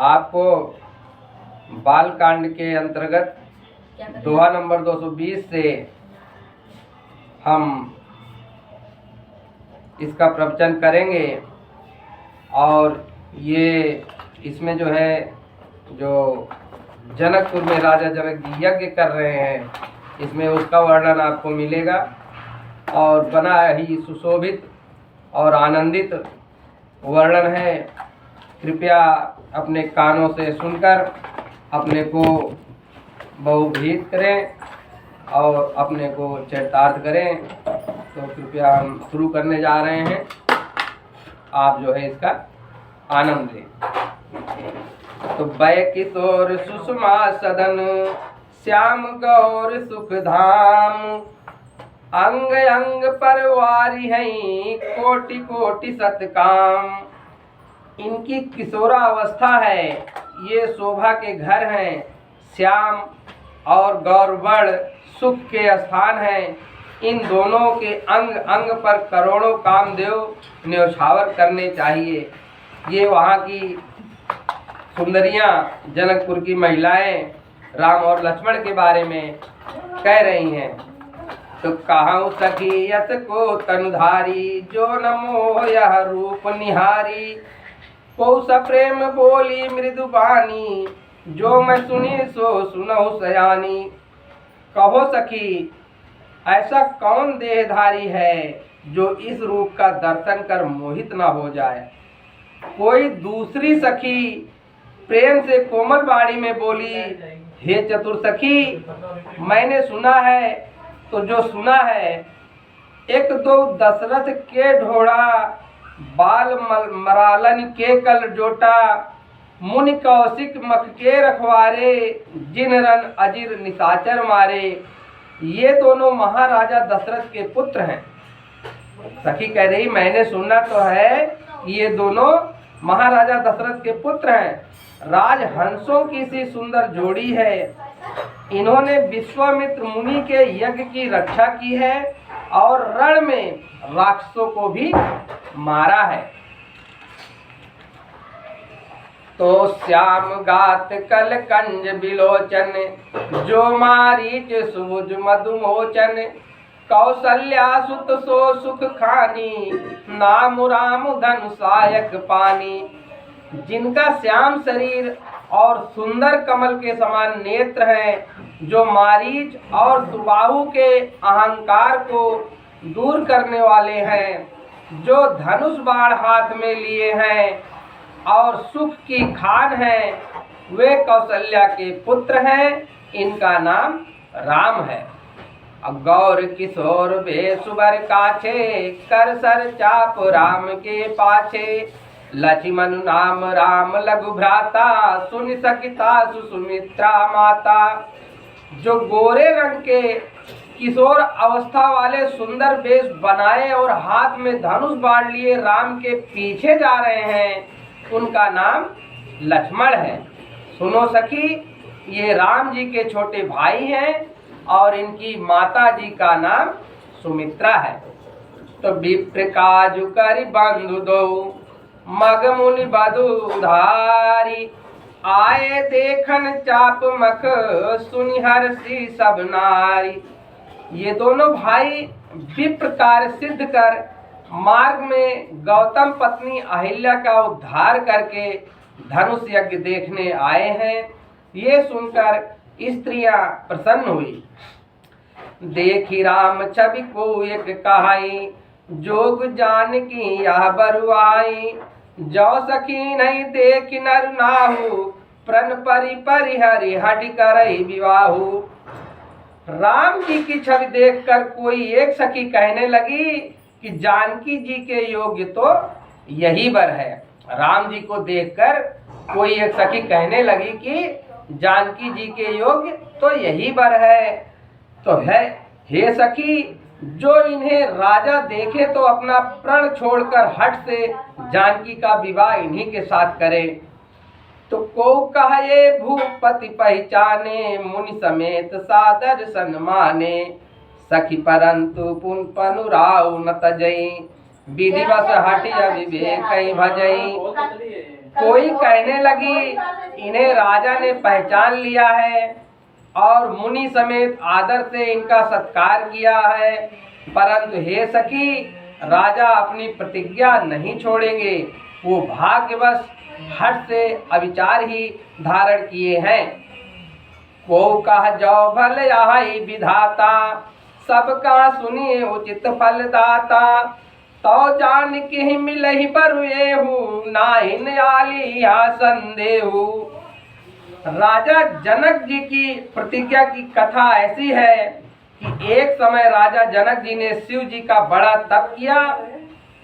आपको बाल कांड के अंतर्गत दोहा नंबर 220 से हम इसका प्रवचन करेंगे। और ये इसमें जो है जो जनकपुर में राजा जनक जी यज्ञ कर रहे हैं, इसमें उसका वर्णन आपको मिलेगा। और बना ही सुशोभित और आनंदित वर्णन है। कृपया अपने कानों से सुनकर अपने को बहुभीत करें और अपने को चरितार्थ करें। तो कृपया हम शुरू करने जा रहे हैं, आप जो है इसका आनंद लें। तो बै किशोर सुषमा सदन श्याम गौर सुख धाम, अंग अंग परवारी हैं कोटि कोटि सतकाम। इनकी किशोरावस्था है, ये शोभा के घर हैं, श्याम और गौरवर्ण सुख के स्थान हैं। इन दोनों के अंग अंग पर करोड़ों कामदेव न्यौछावर करने चाहिए। ये वहाँ की सुंदरियाँ, जनकपुर की महिलाएं राम और लक्ष्मण के बारे में कह रही हैं। तो कहूँ सखी यस को तनुधारी, जो न मोह यह रूप निहारी। पौष प्रेम बोली मृदु बानी, जो मैं सुनी सो सुनहु सयानी। कहो सखी ऐसा कौन देहधारी है जो इस रूप का दर्शन कर मोहित न हो जाए। कोई दूसरी सखी प्रेम से कोमल बाणी में बोली, हे चतुर सखी मैंने सुना है, तो जो सुना है एक दो दशरथ के ढोड़ा, बाल मरालन के कल जोटा। मुनि कौशिक मख के रखवारे, जिन रन अजिर निशाचर मारे। ये दोनों महाराजा दशरथ के पुत्र हैं। सखी कह रही मैंने सुना तो है, ये दोनों महाराजा दशरथ के पुत्र हैं। राजहंसों की सी सुंदर जोड़ी है। इन्होंने विश्वामित्र मुनि के यज्ञ की रक्षा की है और रण में राक्षसों को भी मारा है। तो श्याम गात कल कंज बिलोचन, जो मारीच सुमुज मधुमोचन। कौसल्या सुत सो सुख खानी, नाम राम धन सायक पानी। जिनका श्याम शरीर और सुंदर कमल के समान नेत्र हैं, जो मारीच और सुबाहु के अहंकार को दूर करने वाले हैं, जो धनुष बाण हाथ में लिए हैं और सुख की खान है, वे कौशल्या के पुत्र हैं। इनका नाम राम है। गौर किशोर बेसुबर काछे, कर सर चाप राम के पाछे। लक्ष्मण नाम राम लघु भ्राता, सुन सकिता सुमित्रा माता। जो गोरे रंग के किशोर अवस्था वाले सुंदर वेश बनाए और हाथ में धनुष बाण लिए राम के पीछे जा रहे हैं, उनका नाम लक्ष्मण है। सुनो सखी, ये राम जी के छोटे भाई हैं और इनकी माता जी का नाम सुमित्रा है। तो विप्र काजु करि बंधु दो, मग मुनि बधु धारी। आए देखन चाप मख, सुनि हर्षि सब नारी। ये दोनों भाई विप्र कार्य सिद्ध कर मार्ग में गौतम पत्नी अहिल्या का उद्धार करके धनुष यज्ञ देखने आए हैं। ये सुनकर स्त्रियां प्रसन्न हुई। देखी राम छवि को एक कहाई, जोग जान की यह बरुआई। जो सखी नहीं देख नर नाहु, प्रण परि परिहरि हटि करई विवाहु। राम जी की छवि देखकर कोई एक सखी कहने लगी कि जानकी जी के योग्य तो यही वर है। राम जी को देखकर कोई एक सखी कहने लगी कि जानकी जी के योग्य तो यही वर है। तो है हे सखी, जो इन्हें राजा देखे तो अपना प्रण छोड़कर हट से जानकी का विवाह इन्हीं के साथ करे। तो को कहे भूपति पहचाने, मुनि समेत सादर सन्माने। सखी परंतु पुन पनुराव न तजई, विधिवश हटिया विवेक भजई। कोई कहने लगी इन्हें राजा ने पहचान लिया है और मुनि समेत आदर से इनका सत्कार किया है, परंतु हे सखी, राजा अपनी प्रतिज्ञा नहीं छोड़ेंगे। वो भाग्यवश हठ से अविचार ही धारण किए हैं। को कह जाओ भल आई विधाता, सबका सुनिए उचित फलदाता। तो जान के मिलहि बरुएहु, नाहिन आलिया संदेहु। राजा जनक जी की प्रतिज्ञा की कथा ऐसी है कि एक समय राजा जनक जी ने शिव जी का बड़ा तप किया।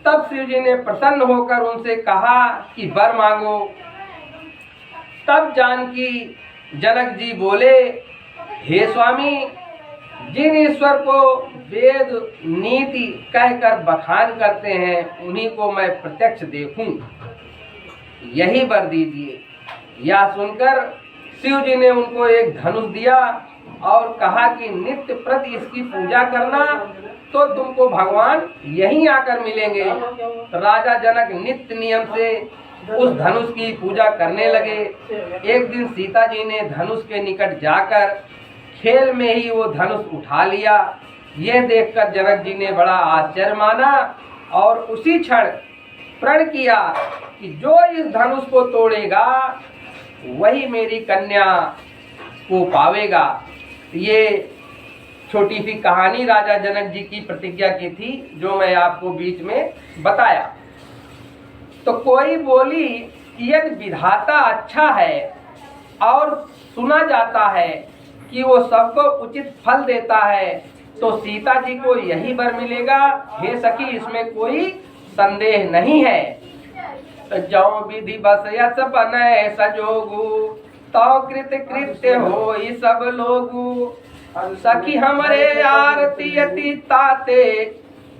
तब शिव जी ने प्रसन्न होकर उनसे कहा कि वर मांगो। तब जानकी जनक जी बोले, हे स्वामी, जिन ईश्वर को वेद नीति कहकर बखान करते हैं उन्हीं को मैं प्रत्यक्ष देखूं, यही वर दीजिए। यह सुनकर शिव जी ने उनको एक धनुष दिया और कहा कि नित्य प्रति इसकी पूजा करना तो तुमको भगवान यहीं आकर मिलेंगे। तो राजा जनक नित्य नियम से उस धनुष की पूजा करने लगे। एक दिन सीता जी ने धनुष के निकट जाकर खेल में ही वो धनुष उठा लिया। यह देखकर जनक जी ने बड़ा आश्चर्य माना और उसी क्षण प्रण किया कि जो इस धनुष को तोड़ेगा वही मेरी कन्या को पावेगा। ये छोटी सी कहानी राजा जनक जी की प्रतिज्ञा की थी, जो मैं आपको बीच में बताया। तो कोई बोली कि यदि विधाता अच्छा है और सुना जाता है कि वो सबको उचित फल देता है, तो सीता जी को यही वर मिलेगा। हे सखी, इसमें कोई संदेह नहीं है। जो विधि बस यस बने सजोगु, तो कृत कृत्य हो सब लोगु। सखी हमरे आरती यति ताते,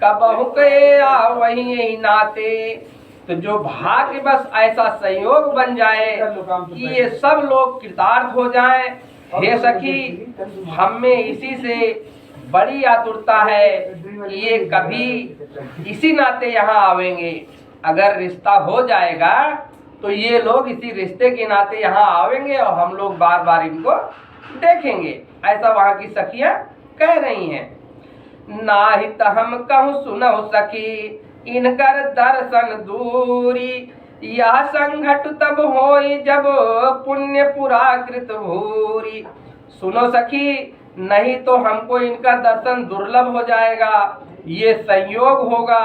कबहु के आवहि नाते। तो जो भाग्य बस ऐसा संयोग बन जाए कि ये सब लोग कृतार्थ हो जाएं, हे सखी, हम में इसी से बड़ी आतुरता है कि ये कभी इसी नाते यहाँ आवेंगे। अगर रिश्ता हो जाएगा तो ये लोग इसी रिश्ते के नाते यहाँ आवेंगे और हम लोग बार बार इनको देखेंगे। ऐसा वहाँ की सखियाँ कह रही हैं। नाहित हम कहूँ सुनहु सखी, इनकर दर्शन दूरी। यह संघट तब होई जब पुण्य पुराकृत भूरी। सुनो सखी, नहीं तो हमको इनका दर्शन दुर्लभ हो जाएगा। ये संयोग होगा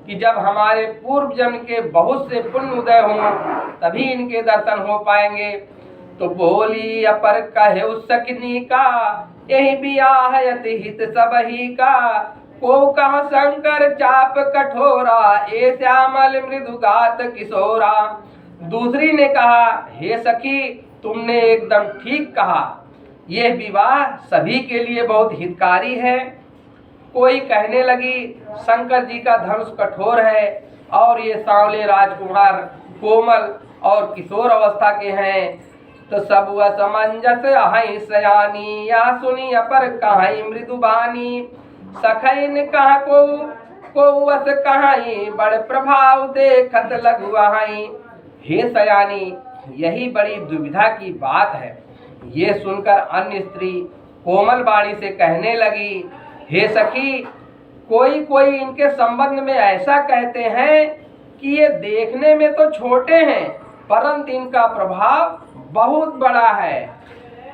कि जब हमारे पूर्व जन्म के बहुत से पुण्य उदय हों तभी इनके दर्शन हो पाएंगे। तो बोली अपर कहे सकनी का, यही बियाह यति हित सबही का। को कहा शंकर चाप कठोरा, ए श्यामल मृदुगात किशोरा। दूसरी ने कहा, हे सखी, तुमने एकदम ठीक कहा, यह विवाह सभी के लिए बहुत हितकारी है। कोई कहने लगी, शंकर जी का धनुष कठोर है और ये सांवले राजकुमार कोमल और किशोर अवस्था के हैं। तो सब असमंजस अहि सयानी, या सुनी अपर कहाई मृदुबानी। सखैन कहा को वस कहाई, बड़ प्रभाव देखत लघु आहाई। हे सयानी, यही बड़ी दुविधा की बात है। ये सुनकर अन्य स्त्री कोमल वाणी से कहने लगी, हे सखी, कोई कोई इनके संबंध में ऐसा कहते हैं कि ये देखने में तो छोटे हैं परंतु इनका प्रभाव बहुत बड़ा है।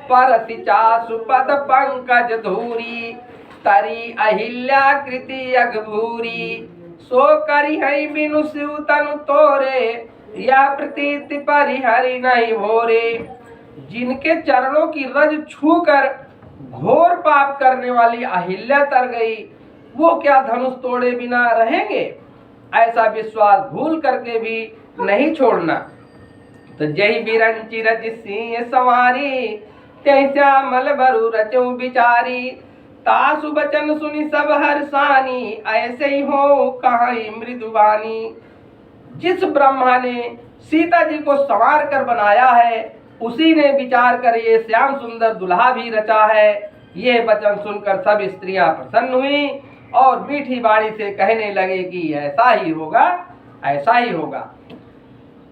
परतिचा सुपद पंकज धूरी, तरी अहिल्या कृति अघभूरी। सो करी है बिनु शिव तनु तोरे, या प्रतीति परिहरि नहीं भोरे। जिनके चरणों की रज छूकर घोर पाप करने वाली अहिल्या तर गई, वो क्या धनुष तोड़े बिना रहेंगे? ऐसा विश्वास भूल करके भी नहीं छोड़ना। तो जय बिरंची रज सिंह सवारी, त्य श्यामल बरु रचु बिचारी। तासु बचन सुनी सब हर्षानी, ऐसे ही हो कहाई मृदुबानी। जिस ब्रह्मा ने सीता जी को संवार कर बनाया है, उसी ने विचार कर ये श्याम सुंदर दुल्हा भी रचा है। ये वचन सुनकर सब स्त्रियां प्रसन्न हुई और मीठी बाणी से कहने लगे कि ऐसा ही होगा, ऐसा ही होगा।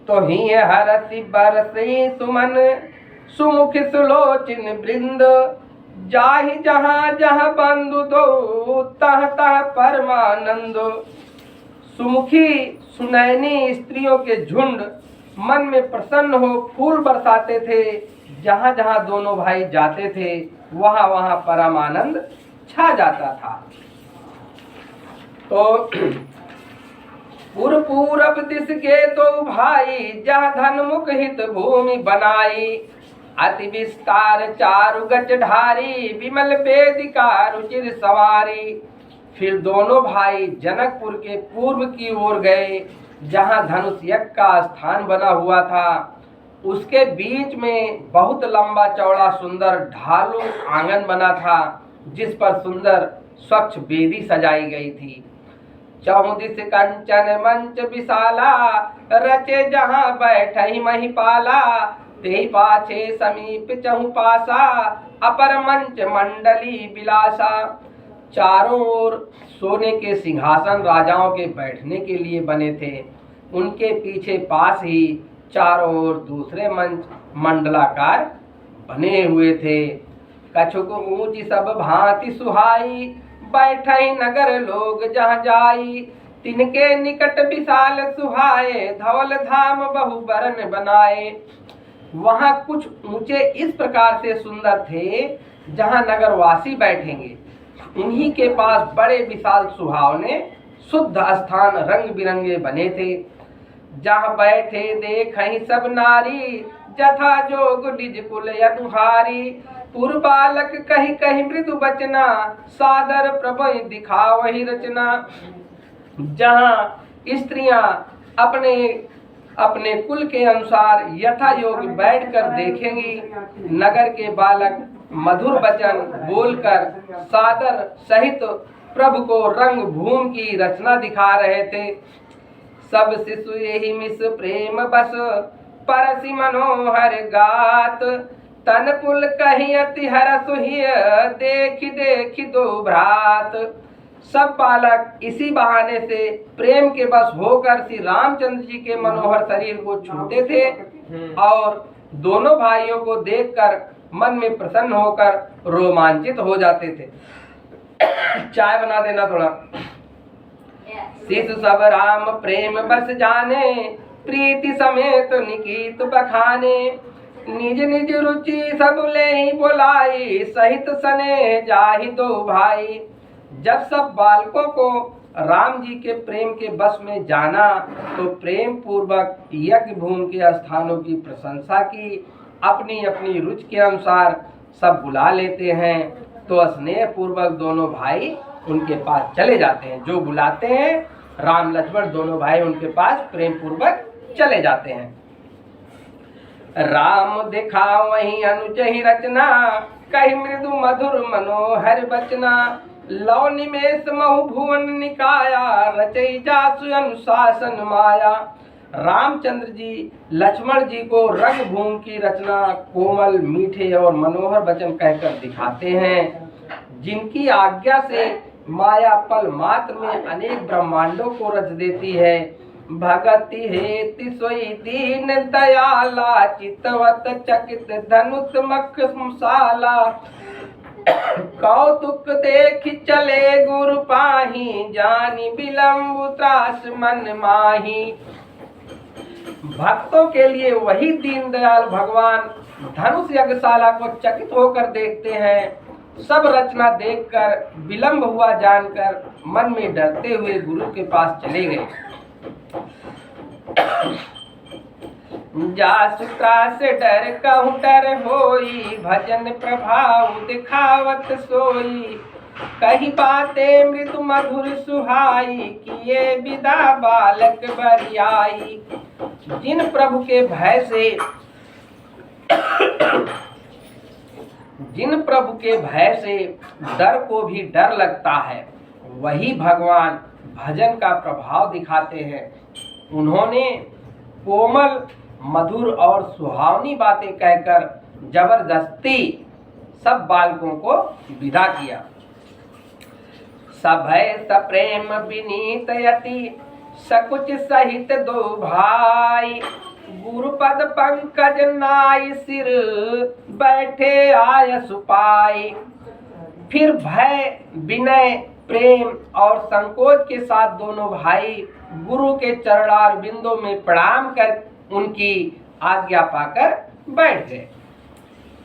तो ही हरति बरसी सुमन सुमुख सुलोचन वृंद जाहि जहाँ जहाँ बंधु दो तह तह परमानंद। सुमुखी सुनैनी स्त्रियों के झुंड मन में प्रसन्न हो फूल बरसाते थे। जहाँ जहाँ दोनों भाई जाते थे वहाँ वहाँ परम आनंद छा जाता था। तो पूरब दिश के तो भाई जहाँ धनमुख हित भूमि बनाई। अति विस्तार चारु गज ढारी विमल वेदिका रुचिर सवारी। फिर दोनों भाई जनकपुर के पूर्व की ओर गए जहाँ धनुष यज्ञ का स्थान बना हुआ था। उसके बीच में बहुत लंबा चौड़ा सुंदर ढालू आंगन बना था जिस पर सुंदर स्वच्छ वेदी सजाई गई थी। चौदिस कंचन मंच विशाला रचे जहाँ बैठई महिपाला। ते पाछे समीप चहुपासा अपर मंच मंडली विलासा। चारों ओर सोने के सिंहासन राजाओं के बैठने के लिए बने थे। उनके पीछे पास ही चारों ओर दूसरे मंच मंडलाकार बने हुए थे। कछुक ऊंची सब भांति सुहाई बैठई नगर लोग जहाँ जाई। तिनके निकट विशाल सुहाए धवल धाम बहु बरन बनाए। वहाँ कुछ ऊंचे इस प्रकार से सुंदर थे जहाँ नगरवासी बैठेंगे। उन्हीं के पास बड़े विशाल सुहावने शुद्ध स्थान रंग बिरंगे बने थे। जहाँ बैठे देखहि सब नारी जथा जोग निज कुल अनुहारी। पूर्व बालक कही कही मृदु बचना सादर प्रभु दिखावहि रचना। जहाँ स्त्रियां अपने अपने कुल के अनुसार यथा योग बैठकर देखेंगी। नगर के बालक मधुर वचन बोलकर सादर सहित प्रभु को रंग भूमि की रचना दिखा रहे थे। सब शिशु यही मिस प्रेम बस परसि मनोहर गात। तन पुल कही अति हरसु हिय देखि देखि दो भ्रात। सब बालक इसी बहाने से प्रेम के बस होकर श्री रामचंद्र जी के मनोहर शरीर को छूते थे और दोनों भाइयों को देखकर मन में प्रसन्न होकर रोमांचित हो जाते थे। चाय बना देना थोड़ा। शिशु सब राम प्रेम बस जाने प्रीति समेत निकीत बखाने। निज निज रुचि सब ले ही बोलाई सहित सने जाहि दो भाई। जब सब बालकों को राम जी के प्रेम के बस में जाना तो प्रेम पूर्वक यज्ञ भूमि के स्थानों की प्रशंसा की। अपनी अपनी रुचि के अनुसार सब बुला लेते हैं तो स्नेह पूर्वक दोनों भाई उनके पास चले जाते हैं। जो बुलाते हैं राम लक्ष्मण दोनों भाई उनके पास प्रेम पूर्वक चले जाते हैं। राम दिखा वही अनुज ही रचना कही मृदु मधुर मनोहर बचना। लौ निमेष महु भुवन निकाया रचई जासु अनुशासन माया। रामचंद्र जी लक्ष्मण जी को रंग भूमि की रचना कोमल मीठे और मनोहर वचन कहकर दिखाते हैं। जिनकी आज्ञा से माया पल मात्र में अनेक ब्रह्मांडों को रच देती है। भगति हेति सोई दीन दयाला चितवत चकित धनुष मख मसाला। कौतुक देख चले गुरु पाही जानी विलंब त्रास मन माही। भक्तों के लिए वही दीनदयाल भगवान धनुष यज्ञशाला को चकित होकर देखते हैं। सब रचना देखकर विलंब हुआ जानकर मन में डरते हुए गुरु के पास चले गए। जासु त्रास डर कहूँ डर होई भजन प्रभाव दिखावत सोई। कही बातें मृदु मधुर सुहाई किए विदा बालक बरियाई। जिन प्रभु के भय से डर को भी डर लगता है वही भगवान भजन का प्रभाव दिखाते हैं। उन्होंने कोमल मधुर और सुहावनी बातें कहकर जबरदस्ती सब बालकों को विदा किया। सभय सप्रेम विनीत यति सकुच सहित दो भाई। गुरुपद पंकज नाई सिर बैठे आय सुपाई। फिर भय, विनय, प्रेम और संकोच के साथ दोनों भाई गुरु के चरणार बिंदों में प्रणाम कर उनकी आज्ञा पाकर बैठ गए।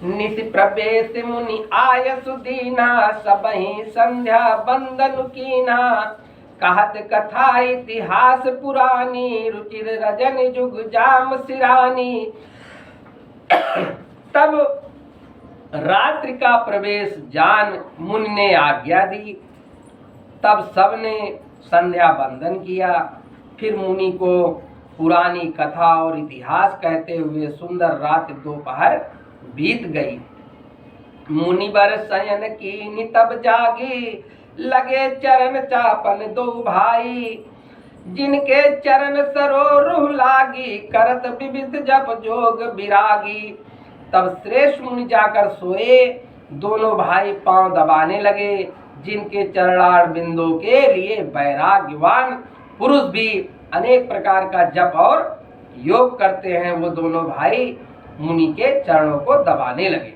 नित प्रवेश मुनि आय सुदीना, सबहि संध्या बंदन कीना। कहत कथा इतिहास पुरानी, रुचिर रजन जुग जाम सिरानी। तब रात्रि का प्रवेश जान मुनि ने आज्ञा दी। तब सबने संध्या बंदन किया। फिर मुनि को पुरानी कथा और इतिहास कहते हुए सुंदर रात दोपहर बीत गई। मुनिवर शयन कीनि तब जागी, लगे चरण चापन दो भाई। जिनके चरण सरोरुह लागी, करत विविध जप जोग विरागी। तब श्रेष्ठ मुनि जाकर सोए। दोनों भाई पांव दबाने लगे। जिनके चरणार बिंदों के लिए वैराग्यवान पुरुष भी अनेक प्रकार का जप और योग करते हैं, वो दोनों भाई मुनि के चरणों को दबाने लगे।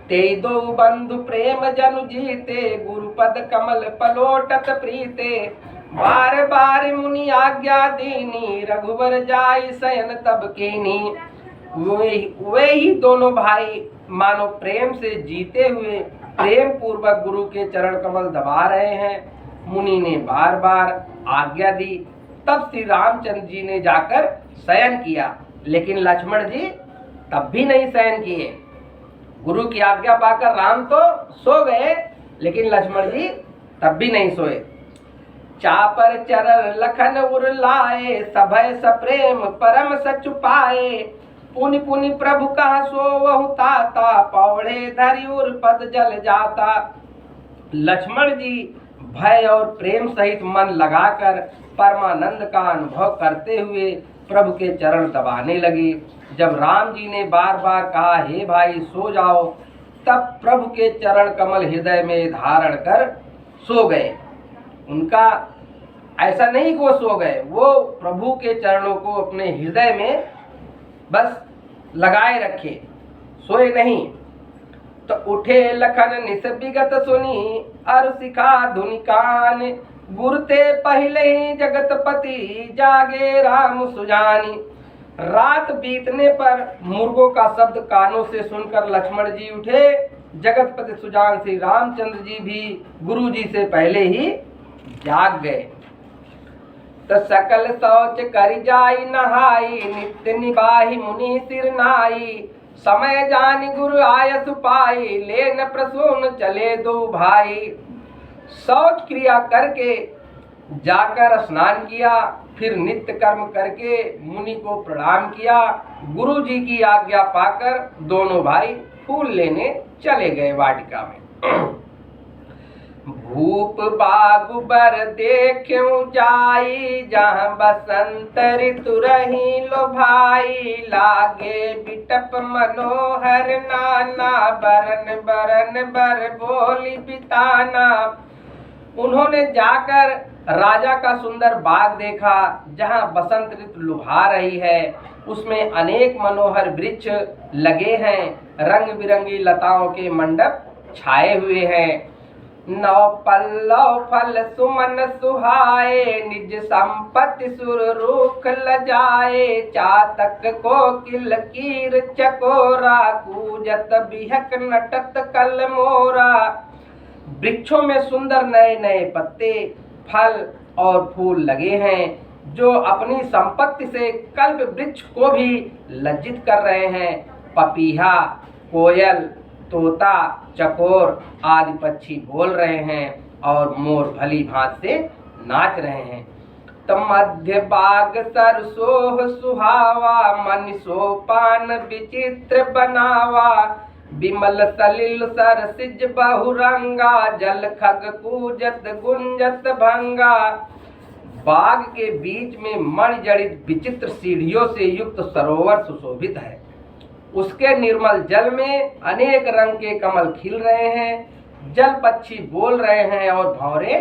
ते दो बंधु प्रेम जनु जीते, गुरुपद कमल पलोटत प्रीते। बार बार मुनि आज्ञा दीनी, रघुवर जाई शयन तब कीनी। वे ही दोनों भाई मानो प्रेम से जीते हुए प्रेम पूर्वक गुरु के चरण कमल दबा रहे हैं। मुनि ने बार बार आज्ञा दी। तब श्री रामचंद्र जी ने जाकर शयन किया, लेकिन लक्ष्मण जी तब भी नहीं शयन किए। गुरु की आज्ञा पाकर राम तो सो गए, लेकिन लक्ष्मण जी तब भी नहीं सोए। चापर चरर लखन उर लाए, सभय सप्रेम परम सचु पाए। पुनि पुनि प्रभु कहा सो वहु ताता, पौड़े धरि उर पद जल जाता। लक्ष्मण जी भय और प्रेम सहित मन लगाकर परमानंद का अनुभव करते हुए प्रभु के चरण दबाने लगे। जब राम जी ने बार बार कहा, हे भाई सो जाओ, तब प्रभु के चरण कमल हृदय में धारण कर सो गए। उनका ऐसा नहीं कि वो सो गए, वो प्रभु के चरणों को अपने हृदय में बस लगाए रखे, सोए नहीं। तो उठे लखन निस विगत सुनी, अर सिखा धुनि कान। गुरते पहले ही जगतपति, जागे राम सुजानी। रात बीतने पर मुर्गों का शब्द कानों से सुनकर लक्ष्मण जी उठे। जगतपति सुजान श्री रामचंद्र जी भी गुरु जी से पहले ही जाग गए। तो सकल शौच कर जाई नहाई, नित्य निबाही मुनि सिर नाई। समय जान गुरु आयस पाई, लेन प्रसून चले दो भाई। शौच क्रिया करके जाकर स्नान किया, फिर नित्य कर्म करके मुनि को प्रणाम किया। गुरु जी की आज्ञा पाकर दोनों भाई फूल लेने चले गए वाटिका में। भूप बागु बर देखूं जाई, जहाँ बसंत ऋतु रही लो भाई। लागे बिटप मनोहर नाना, बरन बरन बर बोली बिताना। उन्होंने जाकर राजा का सुंदर बाग देखा, जहाँ बसंत ऋतु लुभा रही है। उसमें अनेक मनोहर वृक्ष लगे हैं, रंग बिरंगी लताओं के मंडप छाए हुए हैं। नौ पल्लव फल सुमन सुहाए, निज संपत्ति सुर रूख लजाए। चातक कोकिल कीर चकोरा, कूजत बिहक नटत कल मोरा। वृक्षों में सुंदर नए नए पत्ते, फल और फूल लगे हैं, जो अपनी संपत्ति से कल्प वृक्ष को भी लज्जित कर रहे हैं। पपीहा, कोयल, तोता, चकोर आदि पक्षी बोल रहे हैं और मोर भली भांत से नाच रहे हैं। तो मध्य बाग सरसोह सुहावा, मन सोपान विचित्र बनावा। विमल सलिल सरसिज बहुरंगा, जल खग कूजत गुंजत भंगा। बाग के बीच में मणिजड़ित विचित्र सीढ़ियों से युक्त सरोवर सुशोभित है। उसके निर्मल जल में अनेक रंग के कमल खिल रहे हैं। जल पक्षी बोल रहे हैं और भंवरे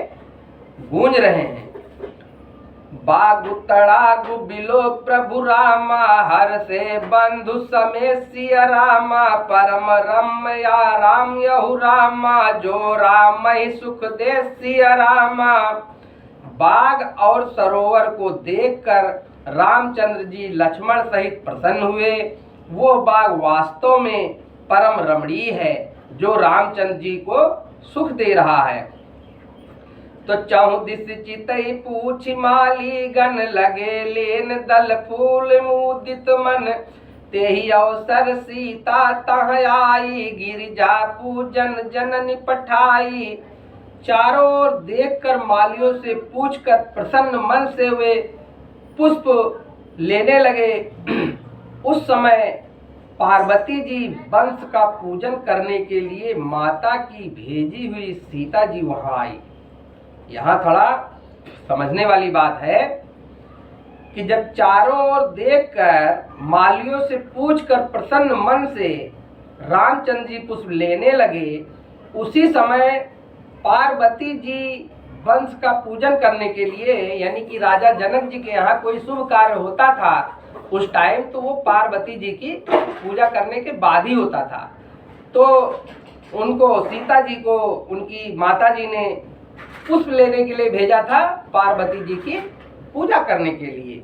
गूंज रहे हैं। बागु तड़ागु बिलो प्रभु रामा, हर से बंधु समेत सिया रामा, परम रमया राम यहु रामा, जो राम ही सुख दे सिया रामा। बाग और सरोवर को देखकर रामचंद्र जी लक्ष्मण सहित प्रसन्न हुए। वो बाग वास्तव में परम रमणीय है जो रामचंद्र जी को सुख दे रहा है। तो चौदिस चितई पूछ माली गन, लगे लेन दल फूल मुदित मन, तेहि अवसर सीता तह आई, गिरिजा पूजन जननी पठाई। चारों ओर देखकर मालियों से पूछकर प्रसन्न मन से वे पुष्प लेने लगे। उस समय पार्वती जी वंश का पूजन करने के लिए माता की भेजी हुई सीता जी वहां आई। यहाँ थोड़ा समझने वाली बात है कि जब चारों ओर देखकर मालियों से पूछकर प्रसन्न मन से रामचंद्र जी पुष्प लेने लगे, उसी समय पार्वती जी वंश का पूजन करने के लिए, यानी कि राजा जनक जी के यहाँ कोई शुभ कार्य होता था उस टाइम, तो वो पार्वती जी की पूजा करने के बाद ही होता था। तो उनको, सीता जी को उनकी माता जी ने पुष्प लेने के लिए भेजा था पार्वती जी की पूजा करने के लिए।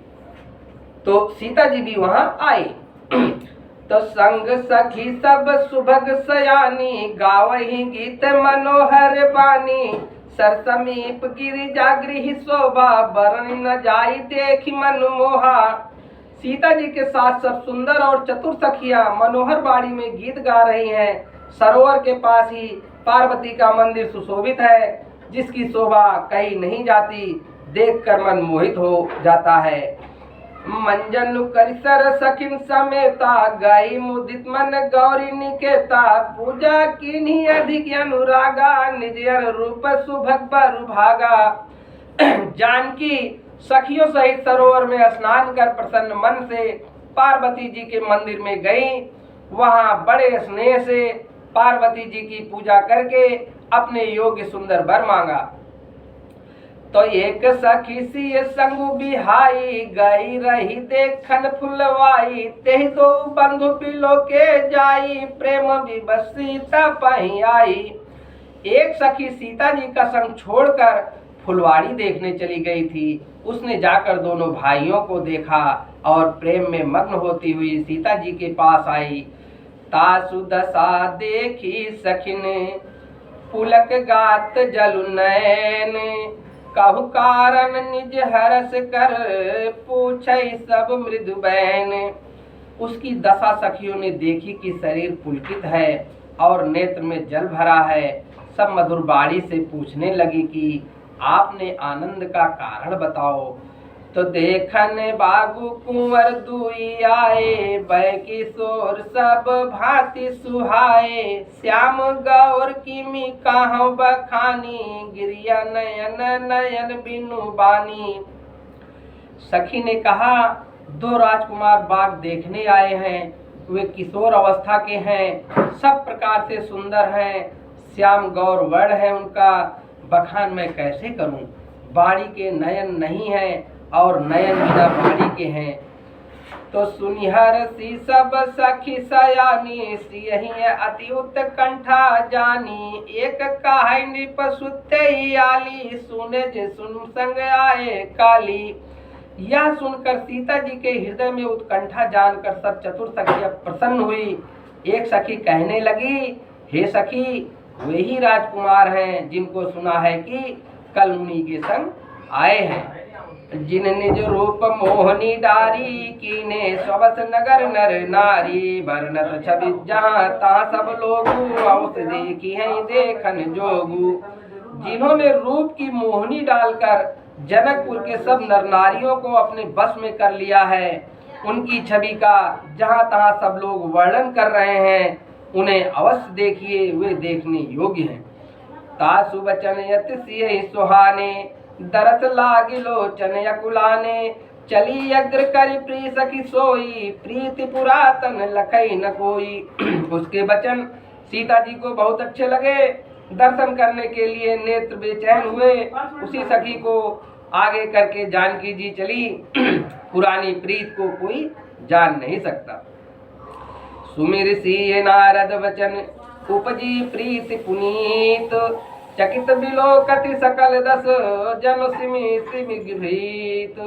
तो सीता जी भी वहां आई। तो संग सखी सब सुभग सयानी, गावही गीत मनोहर बानी, सर समीप गिरिजा गृह शोभा, बरन न जाई देखी मन मोहा। सीता जी के साथ सब सुंदर और चतुर सखियां मनोहर बाड़ी में गीत गा रही हैं। सरोवर के पास ही पार्वती का मंदिर सुशोभित है, जिसकी शोभा कहीं नहीं जाती, देखकर मन मोहित हो जाता है। मंजन करिसर सखिन समेता, गई मुदित मन गौरी निकेता, पूजा कीन्ही अधिक अनुरागा, निज अनुरूप सुभग बरु भागा। जानकी सखियों सहित सरोवर में स्नान कर प्रसन्न मन से पार्वती जी के मंदिर में गई। वहां बड़े स्नेह से पार्वती जी की पूजा करके अपने योग्य सुंदर वर मांगा। तो एक सखी सी संगु बिहाई, गई रही देखन फुलवाई, तेहि दो बंधु बिलो के जाई, प्रेम विवश सीता पही आई। एक सखी सीता जी का संग छोड़कर फुलवाड़ी देखने चली गई थी। उसने जाकर दोनों भाइयों को देखा और प्रेम में मग्न होती हुई सीता जी के पास आई। तासु दशा देखी सखिन, पुलक गात जलु नयन, कहु कारण निज हरस कर, पूछई सब मृदु बैन। उसकी दशा सखियों ने देखी कि शरीर पुलकित है और नेत्र में जल भरा है। सब मधुर बाणी से पूछने लगी कि आपने आनंद का कारण बताओ। तो देखन बागु कुंवर दुई आए, बै किशोर सब भांति सुहाए, श्याम गौर किमी काहू बखानी, गिरिया नयन नयन बिनु बानी। सखी ने कहा, दो राजकुमार बाग देखने आए हैं। वे किशोर अवस्था के हैं, सब प्रकार से सुंदर हैं, श्याम गौर वर्ण है उनका, बखान मैं कैसे करूं। बाड़ी के नयन नहीं है और नयन बिना बाड़ी के हैं। तो सुनिहर सी सब सखी सयानी, सियहि अति उत्कंठा जानी, एक काहे नृप सुते ही आली, सुने जे सुन संग आए काली। यह सुनकर सीता जी के हृदय में उत्कंठा जानकर सब चतुर सखियां प्रसन्न हुई। एक सखी कहने लगी, हे सखी, वे ही राजकुमार हैं जिनको सुना है कि कल मुनि के संग आए हैं। जिन निज रूप मोहनी डारी, कीने स्वस नगर नर नारी, वर्णत छवि जहाँ ता सब लोगू, अवस देखी है देखन जोगू। जिन्होंने रूप की मोहनी डालकर जनकपुर के सब नर नारियों को अपने बस में कर लिया है, उनकी छवि का जहाँ तहाँ सब लोग वर्णन कर रहे हैं, उन्हें अवश्य देखिए, वे देखने योग्य हैं। तासु बचन यति सिय सुहाने, दरस लागी लोचन यकुलाने, चली अग्र करि प्रिय सखी सोई, प्रीति पुरातन लखई न कोई। उसके वचन सीता जी को बहुत अच्छे लगे। दर्शन करने के लिए नेत्र बेचैन हुए। उसी सखी को आगे करके जानकी जी चली पुरानी प्रीत को कोई जान नहीं सकता। सुमिर सिय नारद वचन उपजी प्रीति पुनीत, चकित बिलोकति सकल दस जन सिमि सिमि भीत।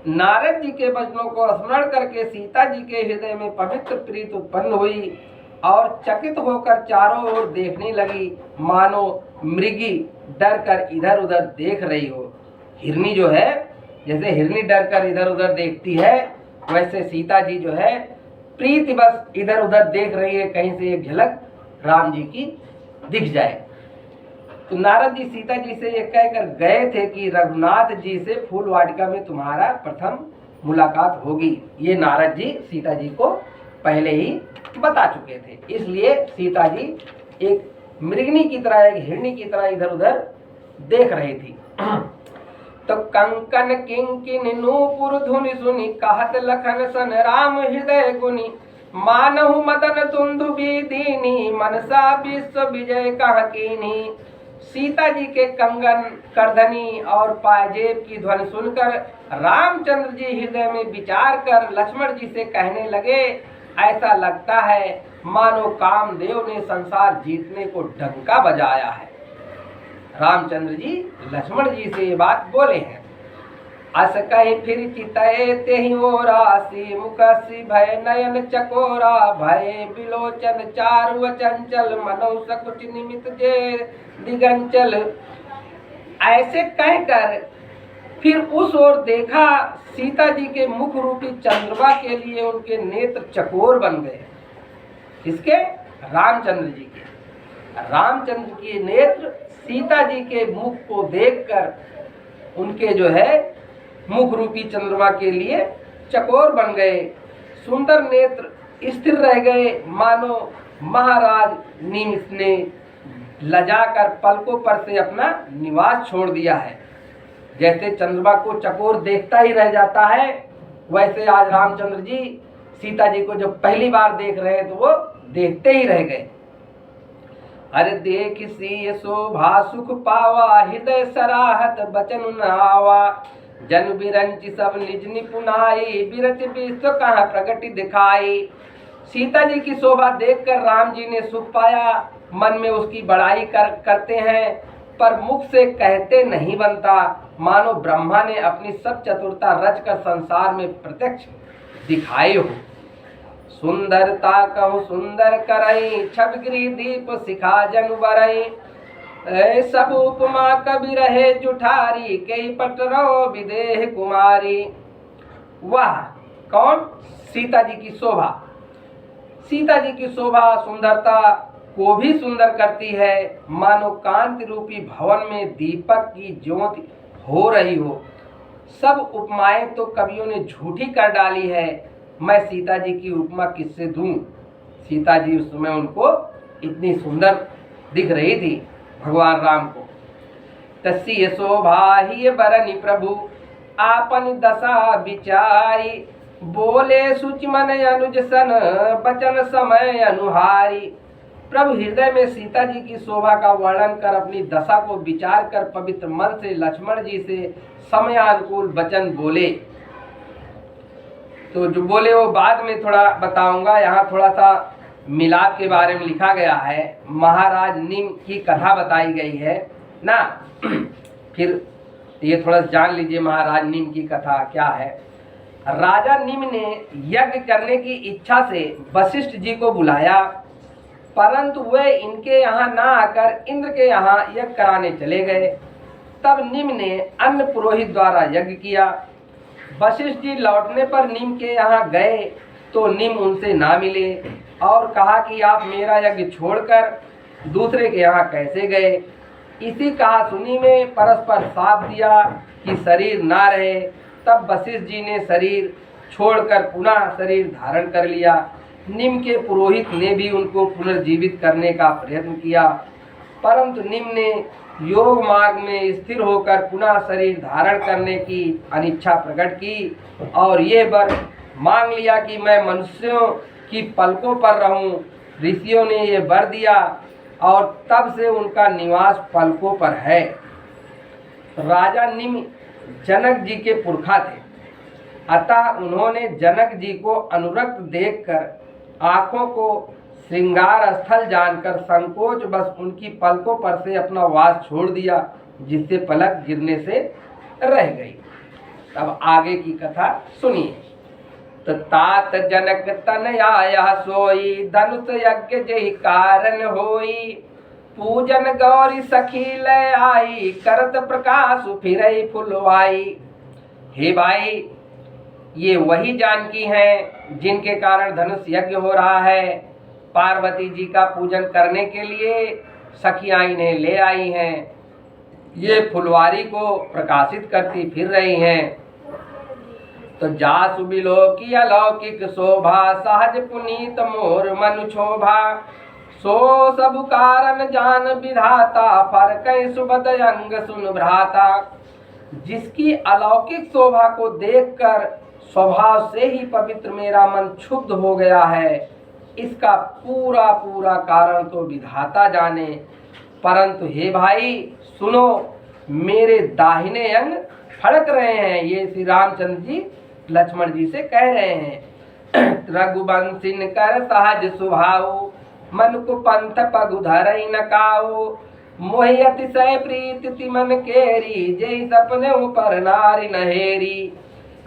नारद जी के वचनों को स्मरण करके सीता जी के हृदय में पवित्र प्रीत उत्पन्न हुई और चकित होकर चारों ओर देखने लगी, मानो मृगी डर कर इधर उधर देख रही हो। हिरनी जो है, जैसे हिरनी डर कर इधर उधर देखती है, वैसे सीता जी जो है प्रीति बस इधर उधर देख रही है, कहीं से एक झलक राम जी की दिख जाए। तो नारद जी सीता जी से ये कहकर गए थे कि रघुनाथ जी से फूल वाटिका में तुम्हारा प्रथम मुलाकात होगी। ये नारद जी सीता जी को पहले ही बता चुके थे, इसलिए सीता जी एक मृगनी की तरह, एक हिरणी की तरह इधर उधर देख रही थी। तो कंकन किंकिन नूपुर धुनि सुनी, कहत लखन सन राम हृदय गुनी। मानहु मदन दुंदुबी दीनी, मनसा विश्व विजय कह कीनी। सीता जी के कंगन, करधनी और पाजेब की ध्वनि सुनकर रामचंद्र जी हृदय में विचार कर लक्ष्मण जी से कहने लगे, ऐसा लगता है मानो कामदेव ने संसार जीतने को डंका बजाया है। रामचंद्र जी लक्ष्मण जी से ये बात बोले हैं। अस कहीं फिर चितये तेहि ओरा, सी मुखसी भय नयन चकोरा। भय बिलोचन चारु चंचल, मनो सकुच निमित जे दिगंचल। ऐसे कहकर फिर उस ओर देखा, सीता जी के मुख रूपी चंद्रमा के लिए उनके नेत्र चकोर बन गए। किसके? रामचंद्र जी के। रामचंद्र के नेत्र सीता जी के मुख को देखकर उनके जो है मुख रूपी चंद्रमा के लिए चकोर बन गए। सुंदर नेत्र स्थिर रह गए, मानो महाराज नीम ने लजाकर पलकों पर से अपना निवास छोड़ दिया है। जैसे चंद्रमा को चकोर देखता ही रह जाता है, वैसे आज रामचंद्र जी सीता जी को जब पहली बार देख रहे हैं तो वो देखते ही रह गए। अरे देख सी शोभा सुख पावा, हृदय सराहत बचन नावा। जन बिरंच सब निज निपुनाई, बिरच विश्व कहाँ प्रगति दिखाई। सीता जी की शोभा देखकर राम जी ने सुख पाया, मन में उसकी बड़ाई करते हैं, पर मुख से कहते नहीं बनता, मानो ब्रह्मा ने अपनी सब चतुरता रचकर संसार में प्रत्यक्ष दिखाई हो। सुंदरता कहूँ सुंदर करई, छबगिरी दीप शिखा जनु बरई। सब उपमा कवि रहे जुठारी, कई पटरो विदेह कुमारी। वाह! कौन? सीता जी की शोभा। सीता जी की शोभा सुंदरता को भी सुंदर करती है, मानो कांति रूपी भवन में दीपक की ज्योति हो रही हो। सब उपमाएं तो कवियों ने झूठी कर डाली है, मैं सीता जी की उपमा किससे दूं? सीता जी उस समय उनको इतनी सुंदर दिख रही थी भगवान राम को। तस्सी शोभा ही बरनि प्रभु, आपन दशा विचारी। बोले सुचि मन अनुज सन, बचन समय अनुहारी। प्रभु हृदय में सीता जी की शोभा का वर्णन कर अपनी दशा को विचार कर पवित्र मन से लक्ष्मण जी से समयानुकूल वचन बोले। तो जो बोले वो बाद में थोड़ा बताऊंगा। यहाँ थोड़ा सा मिलाप के बारे में लिखा गया है, महाराज नीम की कथा बताई गई है ना। फिर ये थोड़ा जान लीजिए महाराज नीम की कथा क्या है। राजा नीम ने यज्ञ करने की इच्छा से वशिष्ठ जी को बुलाया, परंतु वे इनके यहाँ ना आकर इंद्र के यहाँ यज्ञ कराने चले गए। तब नीम ने अन्य पुरोहित द्वारा यज्ञ किया। वशिष्ठ जी लौटने पर नीम के यहाँ गए तो नीम उनसे ना मिले और कहा कि आप मेरा यज्ञ छोड़कर दूसरे के यहाँ कैसे गए। इसी कहा सुनी में परस्पर साथ दिया कि शरीर ना रहे। तब वशिष्ठ जी ने शरीर छोड़कर पुनः शरीर धारण कर लिया। निम के पुरोहित ने भी उनको पुनर्जीवित करने का प्रयत्न किया, परंतु निम ने योग मार्ग में स्थिर होकर पुनः शरीर धारण करने की अनिच्छा प्रकट की और ये वर मांग लिया कि मैं मनुष्यों की पलकों पर रहूं। ऋषियों ने ये वर दिया और तब से उनका निवास पलकों पर है। राजा निम जनक जी के पुरखा थे। अतः उन्होंने जनक जी को अनुरक्त देखकर आंखों को श्रृंगार स्थल जानकर संकोच बस उनकी पलकों पर से अपना वास छोड़ दिया, जिससे पलक गिरने से रह गई। अब आगे की कथा सुनिए। तो तात जनक तन आया सोई, धनुष यज्ञ जहि कारण होई। पूजन गौरी सखी लय आई, करत प्रकाश फिरई फुलवाई। हे भाई, ये वही जानकी हैं जिनके कारण धनुष यज्ञ हो रहा है। पार्वती जी का पूजन करने के लिए सखियां इन्हें ले आई हैं। ये फुलवारी को प्रकाशित करती फिर रही हैं। तो जासु बिलो की अलौकिक शोभा, सहज पुनीत मोर मनु शोभा। सो सब कारण जान विधाता, फरकै सुबद अंग सुन भ्राता। जिसकी अलौकिक शोभा को देखकर स्वभाव से ही पवित्र मेरा मन क्षुब्ध हो गया है, इसका पूरा पूरा कारण तो विधाता जाने। परंतु हे भाई सुनो, मेरे दाहिने अंग फड़क रहे हैं। ये श्री रामचंद्र जी लक्ष्मण जी से कह रहे हैं। रघुवंशिन कर सहज सुभाऊ, मन को पंथ पगु धरई न काऊ। मोहि अतिशय प्रीति तिमन केरी, जय सपने ऊपर नारी नहेरी।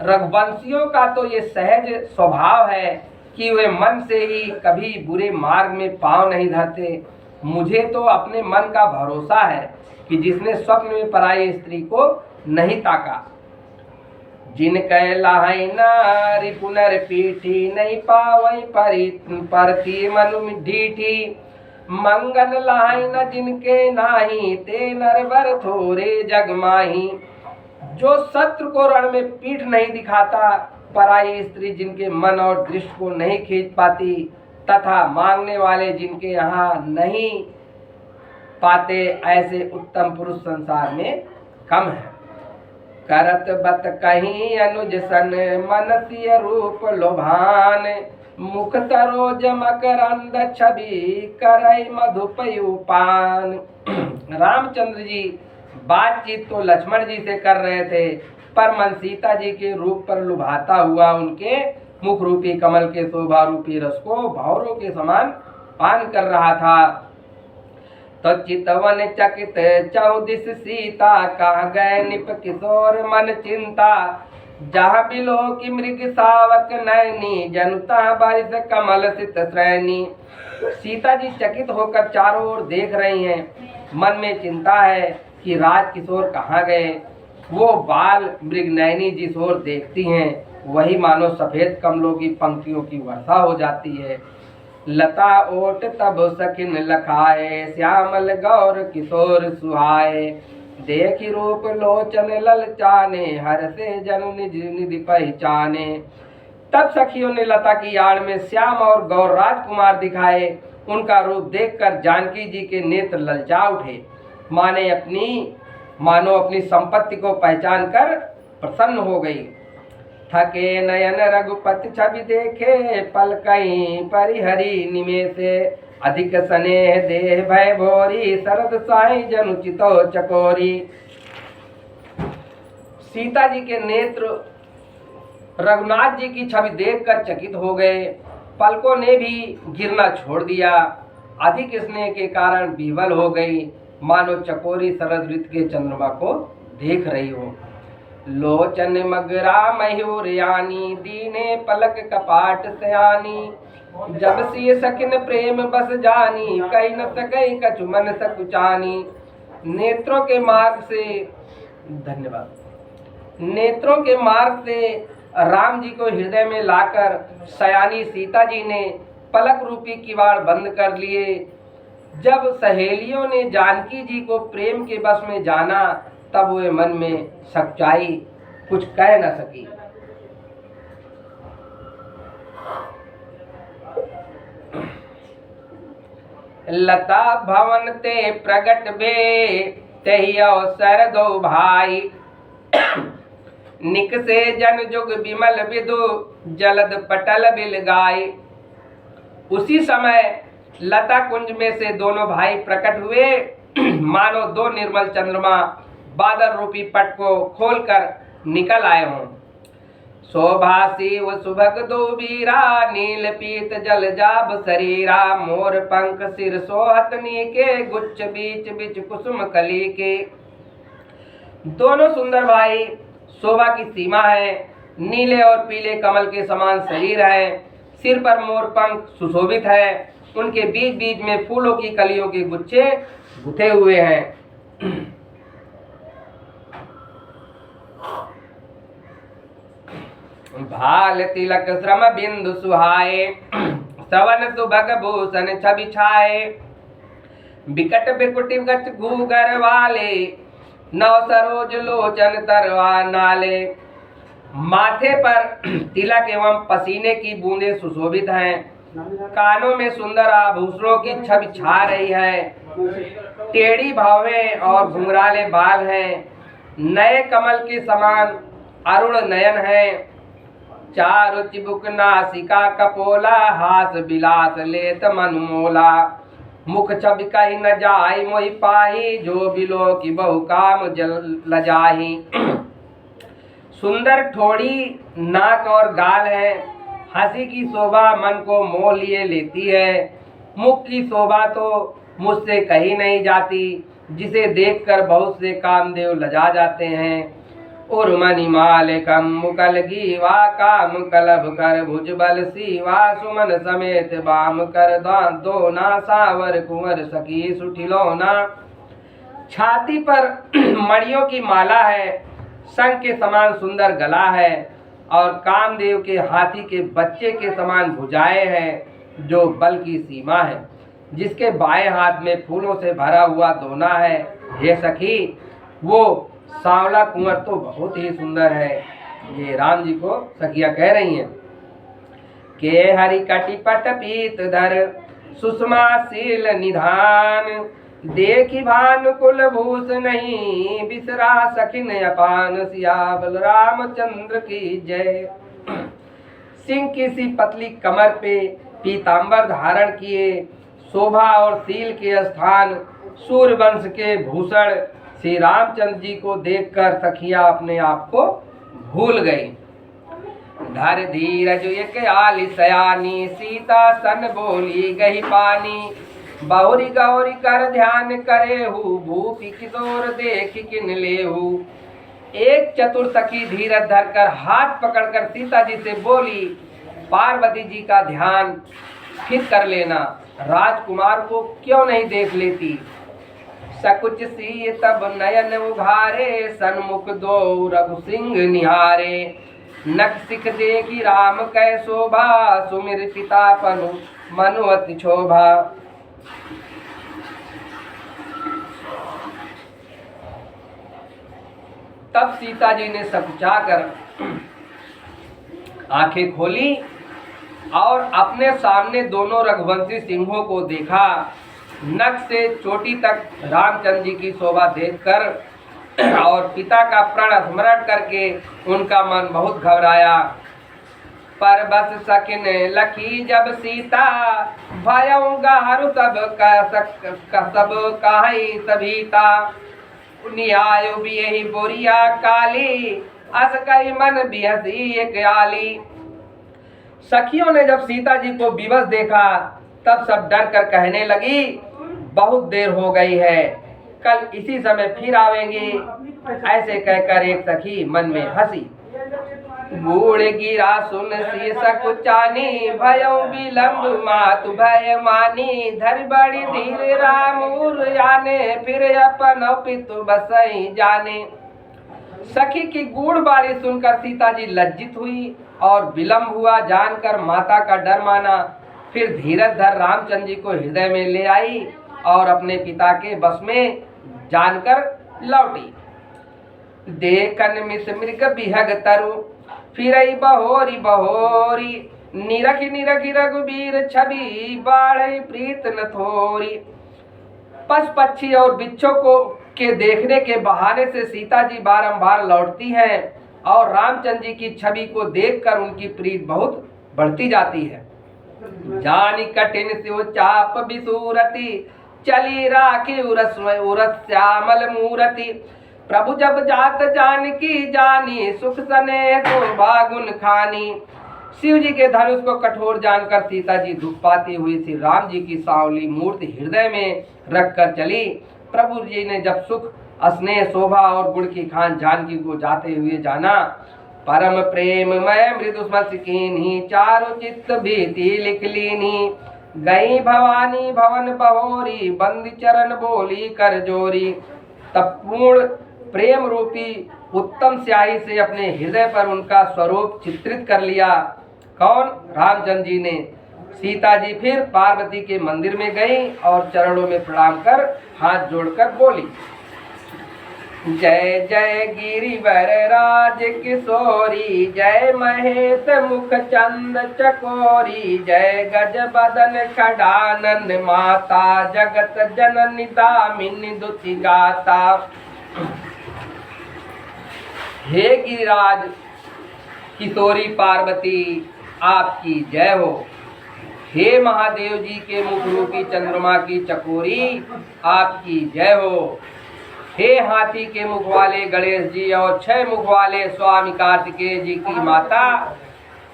रघुवंशियों का तो ये सहज स्वभाव है कि वे मन से ही कभी बुरे मार्ग में पांव नहीं धरते। मुझे तो अपने मन का भरोसा है कि जिसने स्वप्न में पराई स्त्री को नहीं ताका। जिन कह लाहै नारी पुनर्पीठी, नहीं पावई परती मनु ढीठी। मंगन लाहै न जिनके नाही, ते नरवर थोरे जग माही। जो शत्रु को रण में पीठ नहीं दिखाता, पराई स्त्री जिनके मन और दृष्टि को नहीं खींच पाती, तथा मांगने वाले जिनके यहाँ नहीं पाते, ऐसे उत्तम पुरुष संसार में कम है। करत बत कहीं अनुज सन, मनसीय रूप लोभान। मुख सरोज मकरंद छवि, करई मधुपयुपान। रामचंद्र जी बातचीत तो लक्ष्मण जी से कर रहे थे, पर मन सीता जी के रूप पर लुभाता हुआ उनके मुख रूपी कमल के शोभा रूपी रस को भौरों के समान पान कर रहा था। तो चितवन चकित चौदिस सीता, कहाँ गए निप किशोर मन चिंता। जहाँ बिलो की मृग सावक नैनी, जनुता बारिश कमल सित श्रेणी। सीता जी चकित होकर चारों ओर देख रही हैं। मन में चिंता है कि राज किशोर कहाँ गए। वो बाल मृग नैनी जिस ओर देखती हैं, वही मानो सफेद कमलों की पंक्तियों की वर्षा हो जाती है। लता ओट तब सकिन लखाए, श्यामल गौर किशोर सुहाए। देखी रूप लोचन ललचाने, हर से जनु निज निधि पहचाने। तब सखियों ने लता की आड़ में श्याम और गौर राजकुमार दिखाए। उनका रूप देखकर जानकी जी के नेत्र ललचा उठे, मानो अपनी संपत्ति को पहचान कर प्रसन्न हो गई। थके नयन रघुपति छवि देखे, पलकई परिहरी निमेषे। अधिक स्नेह देह भय भोरी, शरद साई जनु चितो चकोरी। सीता जी के नेत्र रघुनाथ जी की छवि देखकर चकित हो गए। पलकों ने भी गिरना छोड़ दिया। अधिक स्नेह के कारण विह्वल हो गई, मानो चकोरी शरद ऋतु के चंद्रमा को देख रही हो। लोचन मगरा मयूर यानी, दीने पलक कपाट सयानी। जब सी सकिन प्रेम बस जानी, कई न सकई कछु मन सकुचानी। नेत्रों के मार्ग से धन्यवाद। नेत्रों के मार्ग से राम जी को हृदय में लाकर सयानी सीता जी ने पलक रूपी किवाड़ बंद कर लिए। जब सहेलियों ने जानकी जी को प्रेम के बस में जाना, तब वे मन में सच्चाई कुछ कह न सकी। लता भवन ते प्रगट भे, तहि अवसर दो भाई। निक से जन जुग विमल विदु, जलद पटल बिल गाय। उसी समय लता कुंज में से दोनों भाई प्रकट हुए, मानो दो निर्मल चंद्रमा बादल रूपी पट को खोलकर निकल आए हों। शोभा शिव सुभग दो वीरा, नील पीत जल जाब शरीरा, मोर पंख सिर सोहतनी के, गुच्छ बीच बीच कुसुम कली के। दोनों सुंदर भाई शोभा की सीमा है, नीले और पीले कमल के समान शरीर है, सिर पर मोर पंख सुशोभित है, उनके बीच बीच में फूलों की कलियों के गुच्छे गुथे हुए हैं। भाल तिलक श्रम बिंदु सुहाए, सवन सुभग भूषण छवि छाए, बिकट बिकुटि गच घूगर वाले, नव सरोज लोचन तरवा नाले। माथे पर तिलक एवं पसीने की बूंदें सुशोभित हैं, कानों में सुंदर आभूषणों की छवि छा रही है, टेढ़ी भावें और घुंघराले बाल हैं, नए कमल के समान अरुण नयन है, चारु चिबुक नासिका कपोला, हास विलास लेत मन मोला, मुख छवि कही न जाई मोहि पाही, जो बिलो की बहु काम जल लजाही। सुंदर ठोड़ी नाक और गाल है, हंसी की शोभा मन को मोह लिए लेती है, मुख की शोभा तो मुझसे कही नहीं जाती, जिसे देखकर बहुत से कामदेव लजा जाते हैं। उर्मणि मालिकम मुकल गीवा, काम कलभ कर भुज बल सीवा, सुमन समेत बाम कर दोना, सावर कुंवर सखी सुठिलौना। छाती पर मणियों की माला है, शंख के समान सुंदर गला है, और कामदेव के हाथी के बच्चे के समान भुजाएं हैं, जो बल की सीमा है, जिसके बाएं हाथ में फूलों से भरा हुआ दोना है। हे सखी, वो सांवला कुंवर तो बहुत ही सुंदर है। ये राम जी को सखिया कह रही हैं। के हरि कटि पट पीत धर, सुषमा शील निधान, देखी भानु कुल भूष नहीं, बिसरा सखिन अपान, सियावल रामचंद्र की जय। सिंह की सी पतली कमर पे पीतांबर धारण किए, शोभा और शील के स्थान सूर्यवंश के भूषण श्री रामचंद्र जी को देखकर सखियां अपने आप को भूल गई। धर धीरज एक आली सयानी, सीता सन बोली गही पानी, बहुरी गौरी कर ध्यान करे हूँ, भूपी किशोर देख किन लेहू। एक चतुर सखी धीरज धरकर हाथ पकड़कर सीता जी से बोली, पार्वती जी का ध्यान फिर कर लेना, राजकुमार को क्यों नहीं देख लेती। सकुच सी तब नयन उघारे, सन्मुख दो रघु सिंह निहारे, नख सिख देखी राम कै शोभा, सुमिर पिता पनु मनु अति शोभा। तब सीता जी ने सकुचाकर आंखें खोली और अपने सामने दोनों रघुवंशी सिंहों को देखा। नख से चोटी तक रामचंद्र जी की शोभा देखकर और पिता का प्रण स्मरण करके उनका मन बहुत घबराया। पर बस सकिन लखी जब सीता, भयउ गहरु सब काहि सभीता, न्याय बियहि बोरिया काली, अस कई मन बिहसी एक आली। सखियों ने जब सीता जी को विवश देखा तब सब डर कर कहने लगी, बहुत देर हो गई है, कल इसी समय फिर आवेंगे। ऐसे कहकर एक सखी मन में हंसी। बूढ़ गिरा सुन सी सकुचानी, भयउ विलम्ब मातु भय मानी, धर बड़ी धीर राम उर आने, फिर अपन पितु बसई जाने। सखी की गूढ़ बाणी सुनकर सीता जी लज्जित हुई और विलम्ब हुआ जानकर माता का डर माना। फिर धीरज धर रामचंद्र जी को हृदय में ले आई और अपने पिता के बस में जानकर लौटी। देखन मिस मृग बिहग तरु, फिरई बहोरी बहोरी, निरखि निरखि रघुबीर छवि, बाढ़ई प्रीत न थोरी। पशु पक्षी और बिच्छों को के देखने के बहाने से सीता जी बारंबार लौटती हैं और रामचंद्र जी की छवि को देखकर उनकी प्रीत बहुत बढ़ती जाती है। जानी कठिन शिव चाप बिसूरति, चली राखी उरस श्यामल मूरति, प्रभु जब जात जानकी जानी, सुख सने शोभा गुण खानी। शिव जी के धनुष को कठोर जानकर सीता जी दुख पाती हुई श्री राम जी की सांवली मूर्ति हृदय में रखकर चली। प्रभु जी ने जब सुख स्नेह शोभा और गुण की खान जानकी को जाते हुए जाना, परम प्रेम मय मृदु स्मर्श कीन्ही, चारु चित्त भीति लिख लीन्ही। गई भवानी भवन बहोरी, बंदी चरण बोली कर जोरी। तब पूर्ण प्रेम रूपी उत्तम स्याही से अपने हृदय पर उनका स्वरूप चित्रित कर लिया। कौन? रामचंद्र जी ने। सीता जी फिर पार्वती के मंदिर में गई और चरणों में प्रणाम कर हाथ जोड़कर बोली, जय जय गिरिवर राज किशोरी, जय महेश मुख चंद चकोरी, जय गज बदन खड़ानन माता, जगत जननी दामिनी दुति गाता। हे गिरिराज किशोरी पार्वती, आपकी जय हो। हे महादेव जी के मुख रूपी चंद्रमा की चकोरी, आपकी जय हो। हे हाथी के मुख वाले गणेश जी और 6 मुख वाले स्वामी कार्तिकेय जी की माता,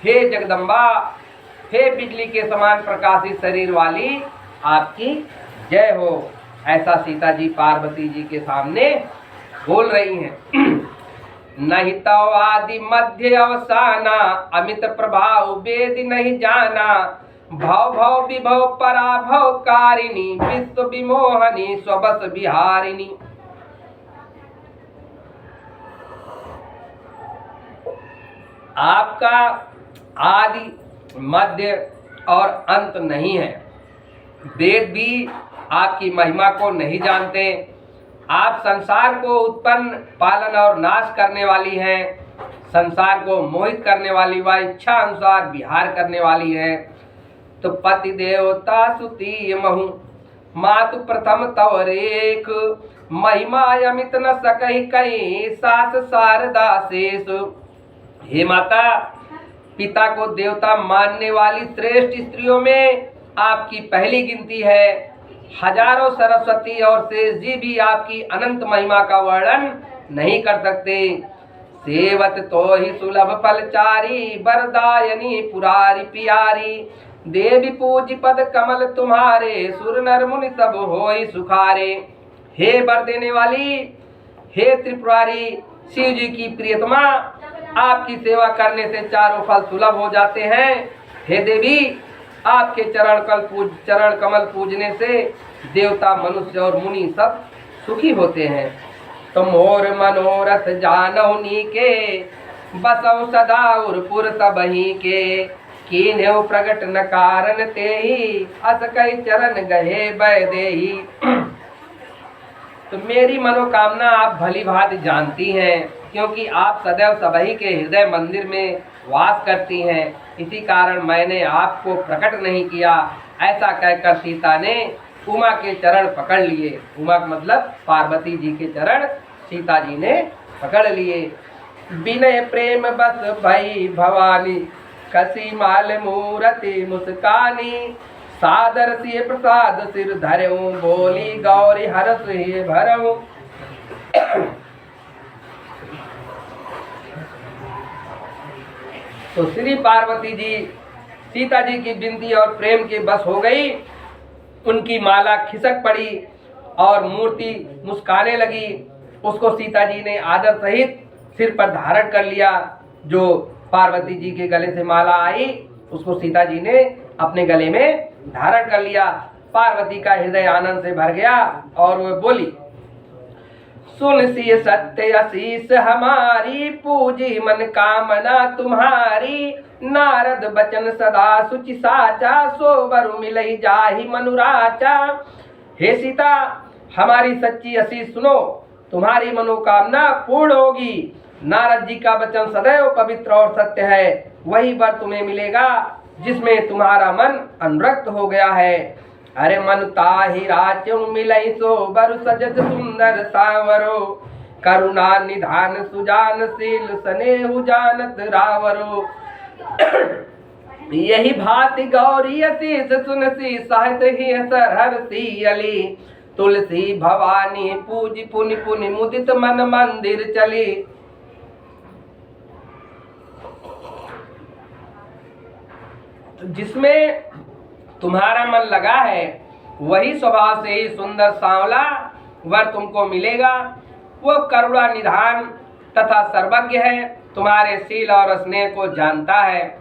हे जगदम्बा, हे बिजली के समान प्रकाशित शरीर वाली, आपकी जय हो। ऐसा सीता जी पार्वती जी के सामने बोल रही हैं। नहीं तो आदि मध्य अवसाना, अमित प्रभाव वेद नहीं जाना। भव भव विभव पराभव कारिणी, विश्व विमोहनी स्वबस विहारिणी। आपका आदि मध्य और अंत नहीं है। वेद भी आपकी महिमा को नहीं जानते। आप संसार को उत्पन्न पालन और नाश करने वाली हैं। संसार को मोहित करने वाली व इच्छा अनुसार विहार करने वाली है। तो पति देवता सुती महु, मातु प्रथम तव रेख। महिमा अमित न सकहि कहीं, सास शारदा शेष। हे माता, पिता को देवता मानने वाली श्रेष्ठ स्त्रियों में आपकी पहली गिनती है। हजारों सरस्वती और शेष जी भी आपकी अनंत महिमा का वर्णन नहीं कर सकते। सेवत तो ही सुलभ फलचारी, वरदायनी पुरारी पियारी। देवी पूज पद कमल तुम्हारे, सुर नर मुनि सब होई सुखारे। हे वर देने वाली, हे त्रिपुरारी, शिव जी की प्रियतमा, आपकी सेवा करने से चारों फल सुलभ हो जाते हैं। हे देवी, आपके चरण कमल पूजने से देवता मनुष्य और मुनि सब सुखी होते हैं। तो मोर मनोरथ जानहु नीके, बसौ सदा उरपुर तबही के। कीन्हु प्रगट न कारण तेहि, अस कई चरण गहे बैदेही। तो मेरी मनोकामना आप भली भांति जानती हैं, क्योंकि आप सदैव सबही के हृदय मंदिर में वास करती हैं। इसी कारण मैंने आपको प्रकट नहीं किया। ऐसा कहकर सीता ने उमा के चरण पकड़ लिए। उमा का मतलब पार्वती जी के चरण सीता जी ने पकड़ लिए। विनय प्रेम बस भई भवानी, कसी माल मूरति मुस्कानी। सादर सिय प्रसाद सिर धरऊं, बोली गौरी हरस ही भरऊं। तो श्री पार्वती जी सीता जी की विनती और प्रेम के बस हो गई। उनकी माला खिसक पड़ी और मूर्ति मुस्काने लगी। उसको सीता जी ने आदर सहित सिर पर धारण कर लिया। जो पार्वती जी के गले से माला आई, उसको सीता जी ने अपने गले में धारण कर लिया। पार्वती का हृदय आनंद से भर गया और वह बोली, सुन सी सत्य आशीष हमारी, पूजी मन कामना तुम्हारी। नारद बचन सदा सुचि साचा, सो वर मिलई जाहि मनुराचा। हे सीता, हमारी सच्ची आशीष सुनो, तुम्हारी मनोकामना पूर्ण होगी। नारद जी का वचन सदैव पवित्र और सत्य है। वही वर तुम्हें मिलेगा जिसमें तुम्हारा मन अनुरक्त हो गया है। अरे मन ताहि राच्यु मिलई, सो वर सजत सुंदर सांवरो। करुणा निधान सुजान शील, स्नेहु जानत रावरो। यही भांति गौरी आशीष सुनसी, साहित्य ही सरहर सियली। तुलसी भवानी पूज पुनि पुनि मुदित मन मंदिर चली। जिसमें तुम्हारा मन लगा है वही स्वभाव से ही सुंदर सांवला वर तुमको मिलेगा। वो करुणा निधान तथा सर्वज्ञ है, तुम्हारे शील और स्नेह को जानता है।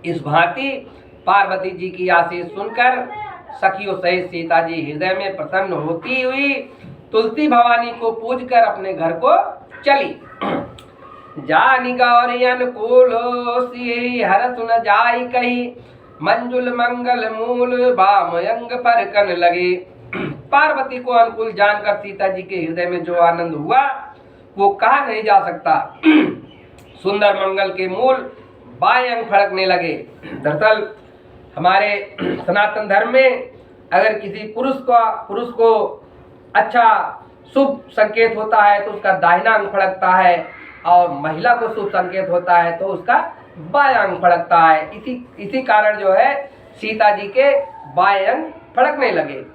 इस भांति पार्वती जी की आशीष सुनकर सखियों सहित सीता जी हृदय में प्रसन्न होती हुई तुलसी भवानी को पूज कर अपने घर को चली। जानी गौरी अनुकूल हर सुन जाई कही, मंजुल मंगल मूल बाम अंग पर कन लगे। पार्वती को अनुकूल जानकर सीता जी के हृदय में जो आनंद हुआ वो कहा नहीं जा सकता। सुंदर मंगल के मूल बाएं अंग फड़कने लगे। दरअसल हमारे सनातन धर्म में अगर किसी पुरुष को अच्छा शुभ संकेत होता है तो उसका दाहिना अंग फड़कता है, और महिला को शुभ संकेत होता है तो उसका बायां अंग फड़कता है। इसी कारण जो है सीता जी के बाएं अंग फड़कने लगे।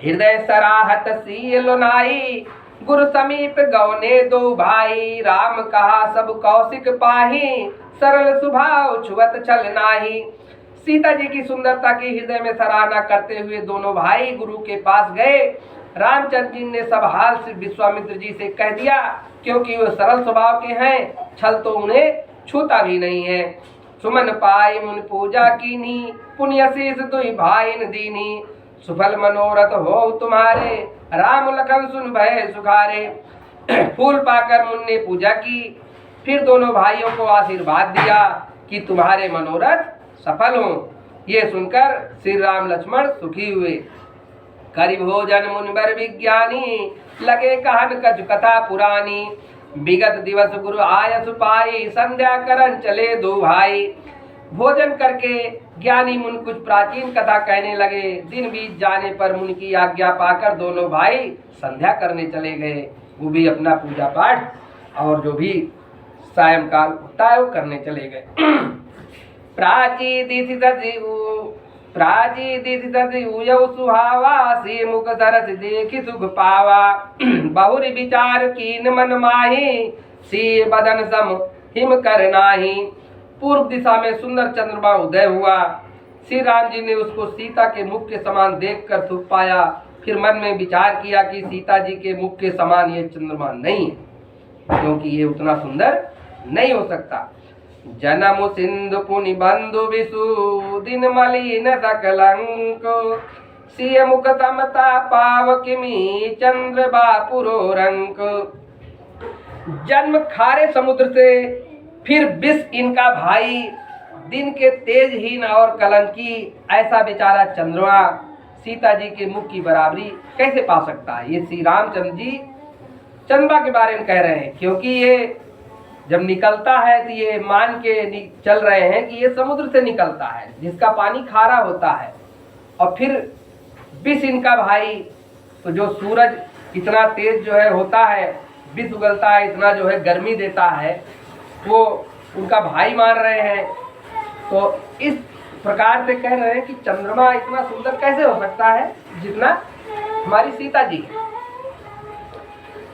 हृदय सराहत सील नाई, गुरु समीप गौने दो भाई। राम कहा सब कौशिक पाही, सरल स्वभाव छुअत छल नाही। सीता जी की सुंदरता की हृदय में सराहना करते हुए दोनों भाई गुरु के पास गए। रामचंद्र जी ने सब हाल से विश्वामित्र जी से कह दिया, क्योंकि वो सरल स्वभाव के हैं, छल तो उन्हें छूता भी नहीं है। सुमन पाई मुन पूजा कीनी, पुण्य शीष दुई भाई न दीनी। सुफल मनोरथ हो तुम्हारे, राम लखन सुन भय सुखारे। फूल पाकर मुन ने पूजा की, फिर दोनों भाइयों को आशीर्वाद दिया कि तुम्हारे मनोरथ सफल हो। ये सुनकर श्री राम लक्ष्मण सुखी हुए। करि भोजन मुनिवर विज्ञानी, लगे कहन कछु कथा पुरानी। विगत दिवस गुरु आयस पाई, संध्या करन चले दो भाई। भोजन करके ज्ञानी मुनि कुछ प्राचीन कथा कहने लगे। दिन बीत जाने पर मुनि की आज्ञा पाकर दोनों भाई संध्या करने चले गए। वो भी अपना पूजा पाठ और जो भी सायंकाल होता है वो करने चले गए। प्राची दिति उयौ सुहावा, सी मुख सरस देखि सुख पावा। बहुरी विचार कीन मन माही, सी बदन सम हिम कर नाही। पूर्व दिशा में सुंदर चंद्रमा उदय हुआ। श्री राम जी ने उसको सीता के मुख के समान देखकर सुख पाया। फिर मन में विचार किया कि सीता जी के मुख के समान ये चंद्रमा नहीं है, क्योंकि ये उतना सुंदर नहीं हो सकता। जनम सिंधु पुनि बंधु विसु, दिन मलिन सकलंक। सिय मुख तमता पाव किमी, चंद्र बापुरो रंक। जन्म खारे समुद्र से, फिर विष इनका भाई, दिन के तेजहीन और कलंकी ऐसा बेचारा चंद्रमा सीता जी के मुख की बराबरी कैसे पा सकता है। ये श्री रामचंद्र जी चंद्रमा के बारे में कह रहे हैं, क्योंकि ये जब निकलता है तो ये मान के चल रहे हैं कि ये समुद्र से निकलता है जिसका पानी खारा होता है। और फिर विष इनका भाई, तो जो सूरज इतना तेज जो है होता है, विष उगलता है, इतना जो है गर्मी देता है, वो उनका भाई मान रहे हैं। तो इस प्रकार से कह रहे हैं कि चंद्रमा इतना सुंदर कैसे हो सकता है जितना हमारी सीता जी।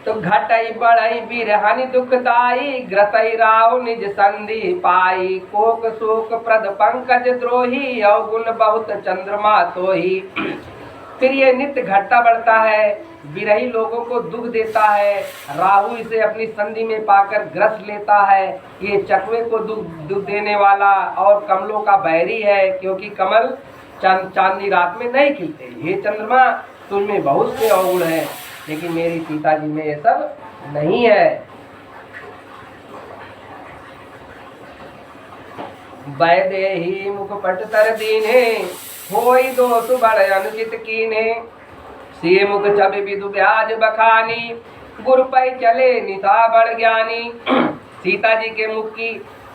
तो घटई बढ़ई बिरहनि दुखदाई, ग्रसई राव निज संधि पाई। कोक शोक प्रद पंकज द्रोही, अवगुण बहुत चंद्रमा तोही। फिर ये नित्य घटता बढ़ता है, बिरही लोगों को दुख देता है। राहु इसे अपनी संधि में पाकर ग्रस लेता है। ये चकवे को दुख देने वाला और कमलों का बैरी है, क्योंकि कमल चांदनी रात में नहीं खिलते। ये चंद्रमा तुझमें बहुत से अवगुण है, लेकिन मेरी सीता जी में ये सब नहीं है। वैदेही मुख पट तर दीने, होई दोष बड़ अनुचित कीने। से मुख छवि विदु ब्याज बखानी, गुरु पै चले निशा बड़ ज्ञानी। सीता जी के मुख की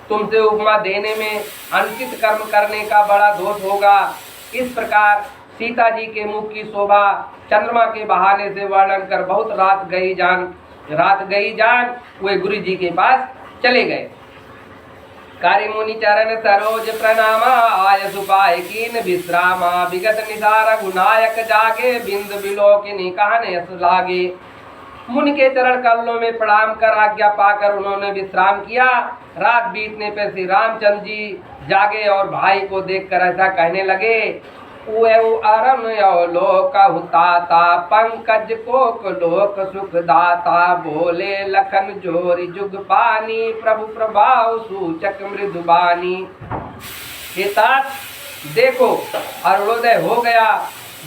तुमसे उपमा देने में अनुचित कर्म करने का बड़ा दोष होगा। इस प्रकार सीता जी के मुख की शोभा चंद्रमा के बहाने से वर्णन कर बहुत रात गई जान वे गुरु जी के पास चले गए। कारी मुनि चरण सरोज प्रणामा आय सुपाय कीन विश्रामा विगत निसार गुनायक जागे बिंद बिलोकिनी कहने यस लागे। मुनि के चरण कमलों में प्रणाम कर आज्ञा पाकर उन्होंने विश्राम किया। रात बीतने पर श्री रामचंद्र जी जागे और भाई को देखकर ऐसा कहने लगे, लोक हुताता पंकज कोक लोक सुख दाता बोले लखन जोरी जुग पानी प्रभु प्रभाव सूचक मृदुबानी। देखो अरुणोदय हो गया,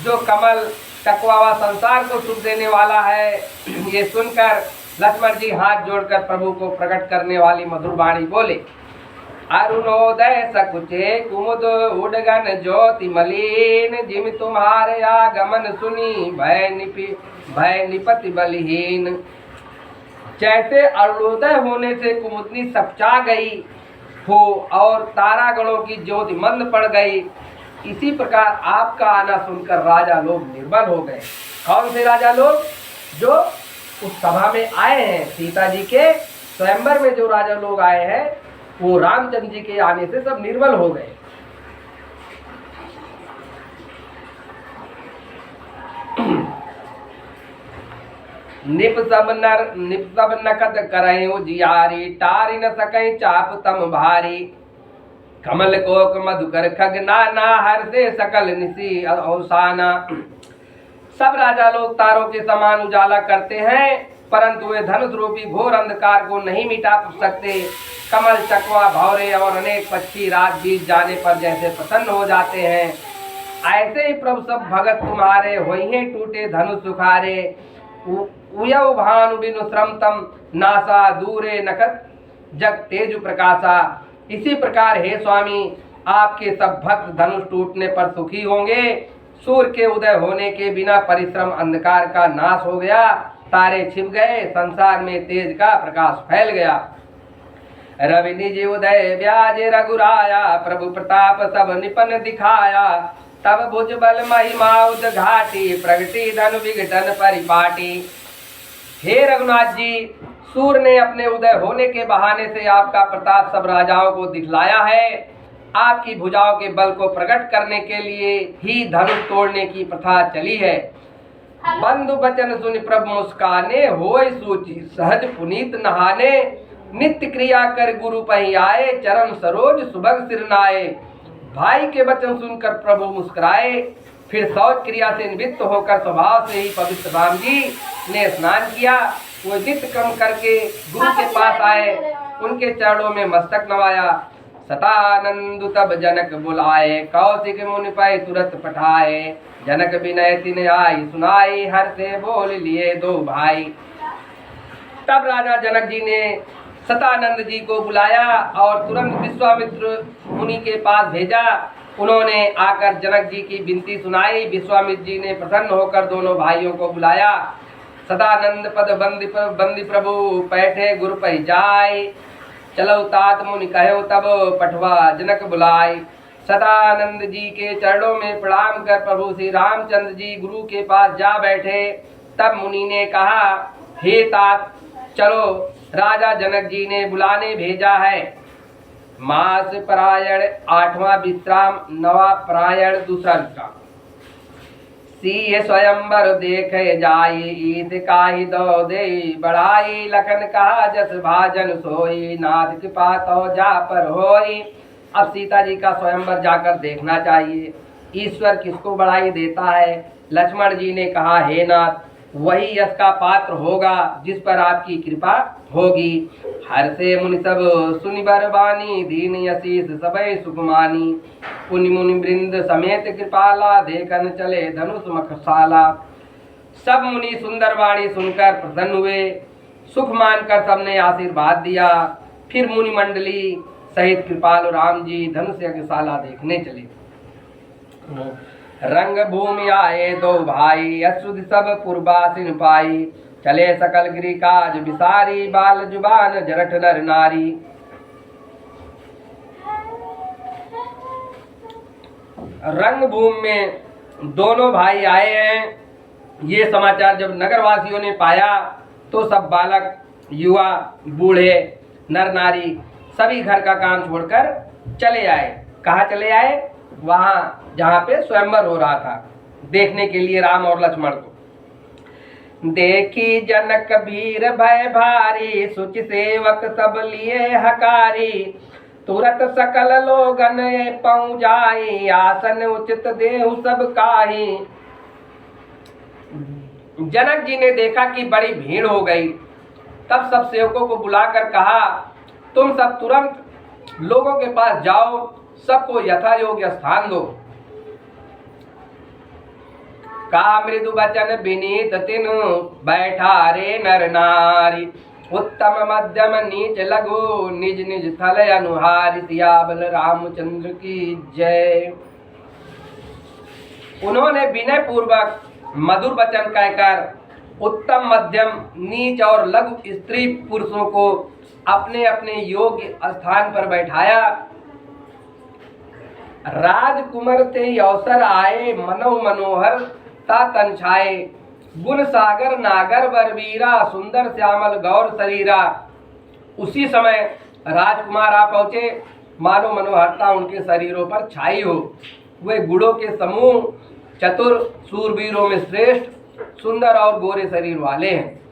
जो कमल टकवावा संसार को सुख देने वाला है। ये सुनकर लक्ष्मण जी हाथ जोड़कर प्रभु को प्रकट करने वाली मधुर वाणी बोले, अरुणोदय सकुचे कुमुद उडगन ज्योति मलिन जिम तुम्हारे आगमन सुनी भय निपति बलहीन। जैसे अरुणोदय होने से कुमुदनी सपचा गई हो और तारागणों की ज्योति मंद पड़ गई, इसी प्रकार आपका आना सुनकर राजा लोग निर्बल हो गए। कौन से राजा लोग? जो उस सभा में आए हैं, सीता जी के स्वयंवर में जो राजा लोग आए हैं, वो रामचंद्र जी के आने से सब निर्बल हो गए। निप सब नकद करें उजियारी टारी न सकें चाप तम भारी। कमल कोक मधुकर खग नाना हर से सकल निसी अवसाना। सब राजा लोग तारों के समान उजाला करते हैं, परंतु वे धनुष रूपी घोर अंधकार को नहीं मिटा सकते। कमल चकवा भौरे और अनेक पक्षी रात बीत जाने पर जैसे प्रसन्न हो जाते हैं, ऐसे ही प्रभु सब भगत तुम्हारे होइहे टूटे धनुष सुखारे। उयव भानु बिनु श्रमतम नासा दूरे नकद जग तेजु प्रकाशा। इसी प्रकार हे स्वामी, आपके सब भक्त धनुष टूटने पर सुखी होंगे। सूर्य के उदय होने के बिना परिश्रम अंधकार का नाश हो गया, तारे छिप गए, संसार में तेज का प्रकाश फैल गया। रवि निज उदय व्याज रघुराया प्रभु प्रताप सब निपन दिखाया। तब भुज बल महिमा उद्घाटी प्रगति धनु विघटन परिपाटी। हे रघुनाथ जी, सूर्य ने अपने उदय होने के बहाने से आपका प्रताप सब राजाओं को दिखलाया है। आपकी भुजाओं के बल को प्रकट करने के लिए ही धनुष तोड़ने की प्रथा चली है। बंधु बचन सुनि प्रभु मुस्काने होय सूची सहज पुनीत नहाने। नित्य क्रिया कर गुरु पही आए चरण सरोज सुभग सिरनाए। भाई के वचन सुनकर प्रभु मुस्कुराए। फिर शौच क्रिया से निवृत्त होकर स्वभाव से ही पवित्र राम जी ने स्नान किया। वो नित्य कर्म करके गुरु के पास आए, उनके चरणों में मस्तक नवाया। सतानंद तब जनक बुलाए कौशिक मुनि पाए तुरंत पठाए। जनक विनय तिन आई सुनाई हर से बोल लिए दो भाई। तब राजा जनक जी ने सतानंद जी को बुलाया और तुरंत विश्वामित्र मुनि के पास भेजा। उन्होंने आकर जनक जी की विनती सुनाई। विश्वामित्र जी ने प्रसन्न होकर दोनों भाइयों को बुलाया। सदानंद पद बंदी प्रभु पैठे गुरु पै जाय। चलो तात मुनि कहो तब पठवा जनक बुलाय। सदानंद जी के चरणों में प्रणाम कर प्रभु श्री रामचंद्र जी गुरु के पास जा बैठे। तब मुनि ने कहा, हे तात चलो, राजा जनक जी ने बुलाने भेजा है। मास परायण 8वां विश्राम, 9वां परायण दूसरा विश्राम। सिंह स्वयंवर देखे जाई ईद काहि दो दे बढ़ाई। लखन कहा जस भाजन सोई नाथ कृपा तो जा पर होई। अब सीता जी का स्वयंवर जाकर देखना चाहिए। ईश्वर किसको बढ़ाई देता है? लक्ष्मण जी ने कहा, हे नाथ, वही यश का पात्र होगा जिस पर आपकी कृपा होगी। हर से मुनि सब सुनि बरबानी दीन यशीष सबय सुकुमानी। पुनि मुनि वृंद समेत कृपाला देखन चले धनुष मखशाला। सब मुनि सुंदर वाणी सुनकर प्रसन्न हुए। सुख मानकर सबने आशीर्वाद दिया। फिर मुनि मंडली सहित कृपालु राम जी धनुष यज्ञशाला देखने चले। रंग भूमि आए दो भाई अश्रुधि सब पूर्वासिन पाई। चले सकल गिरि काज विसारी बाल जुबान जरठ नर नारी। रंग भूमि में दोनों भाई आए हैं। ये समाचार जब नगरवासियों ने पाया तो सब बालक युवा बूढ़े नर नारी सभी घर का काम छोड़कर चले आए। कहाँ चले आए? वहाँ जहाँ पे स्वयंवर हो रहा था, देखने के लिए राम और लक्ष्मण को। देखी जनक भीर भय भारी, सुचि सेवक सब लिए हकारी। तुरत सकल लोगन पहुँ जाई, आसन उचित देहु सब काही। जनक जी ने देखा कि बड़ी भीड़ हो गई, तब सब सेवकों को बुलाकर कहा, तुम सब तुरंत लोगों के पास जाओ, सबको यथा योग्य स्थान दो। का मृदु वचन विनीत तिनु, बैठा रे नर नारी। उत्तम मध्यम नीच लघु, निज निज थल अनुहारी। सियाबल रामचंद्र की जय। उन्होंने विनय पूर्वक मधुर वचन कहकर उत्तम मध्यम नीच और लघु स्त्री पुरुषों को अपने अपने योग्य स्थान पर बैठाया। राजकुमार ते अवसर आए, मनो मनोहर ता तन छाए। गुण सागर नागर बरवीरा, सुंदर श्यामल गौर शरीरा। उसी समय राजकुमार आ पहुंचे, मानो मनोहरता उनके शरीरों पर छाई हो। वे गुणों के समूह, चतुर, सूरवीरों में श्रेष्ठ, सुंदर और गोरे शरीर वाले हैं।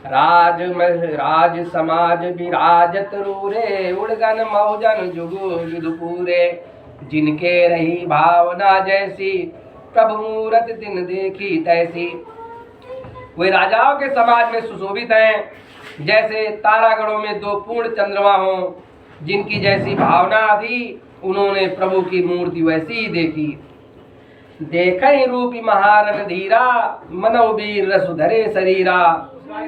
राज समाज विराजत रूरे, उड़गन मौजन जुगु विदुपुरे। जिनके रही भावना जैसी, प्रभु मूरत दिन देखी तैसी। वे राजाओं के समाज में सुशोभित हैं, जैसे तारागणों में दो पूर्ण चंद्रमा हो। जिनकी जैसी भावना थी, उन्होंने प्रभु की मूर्ति वैसी ही देखी। देखई रूपी महारण धीरा, मनौ वीर रसुधरे शरीरा।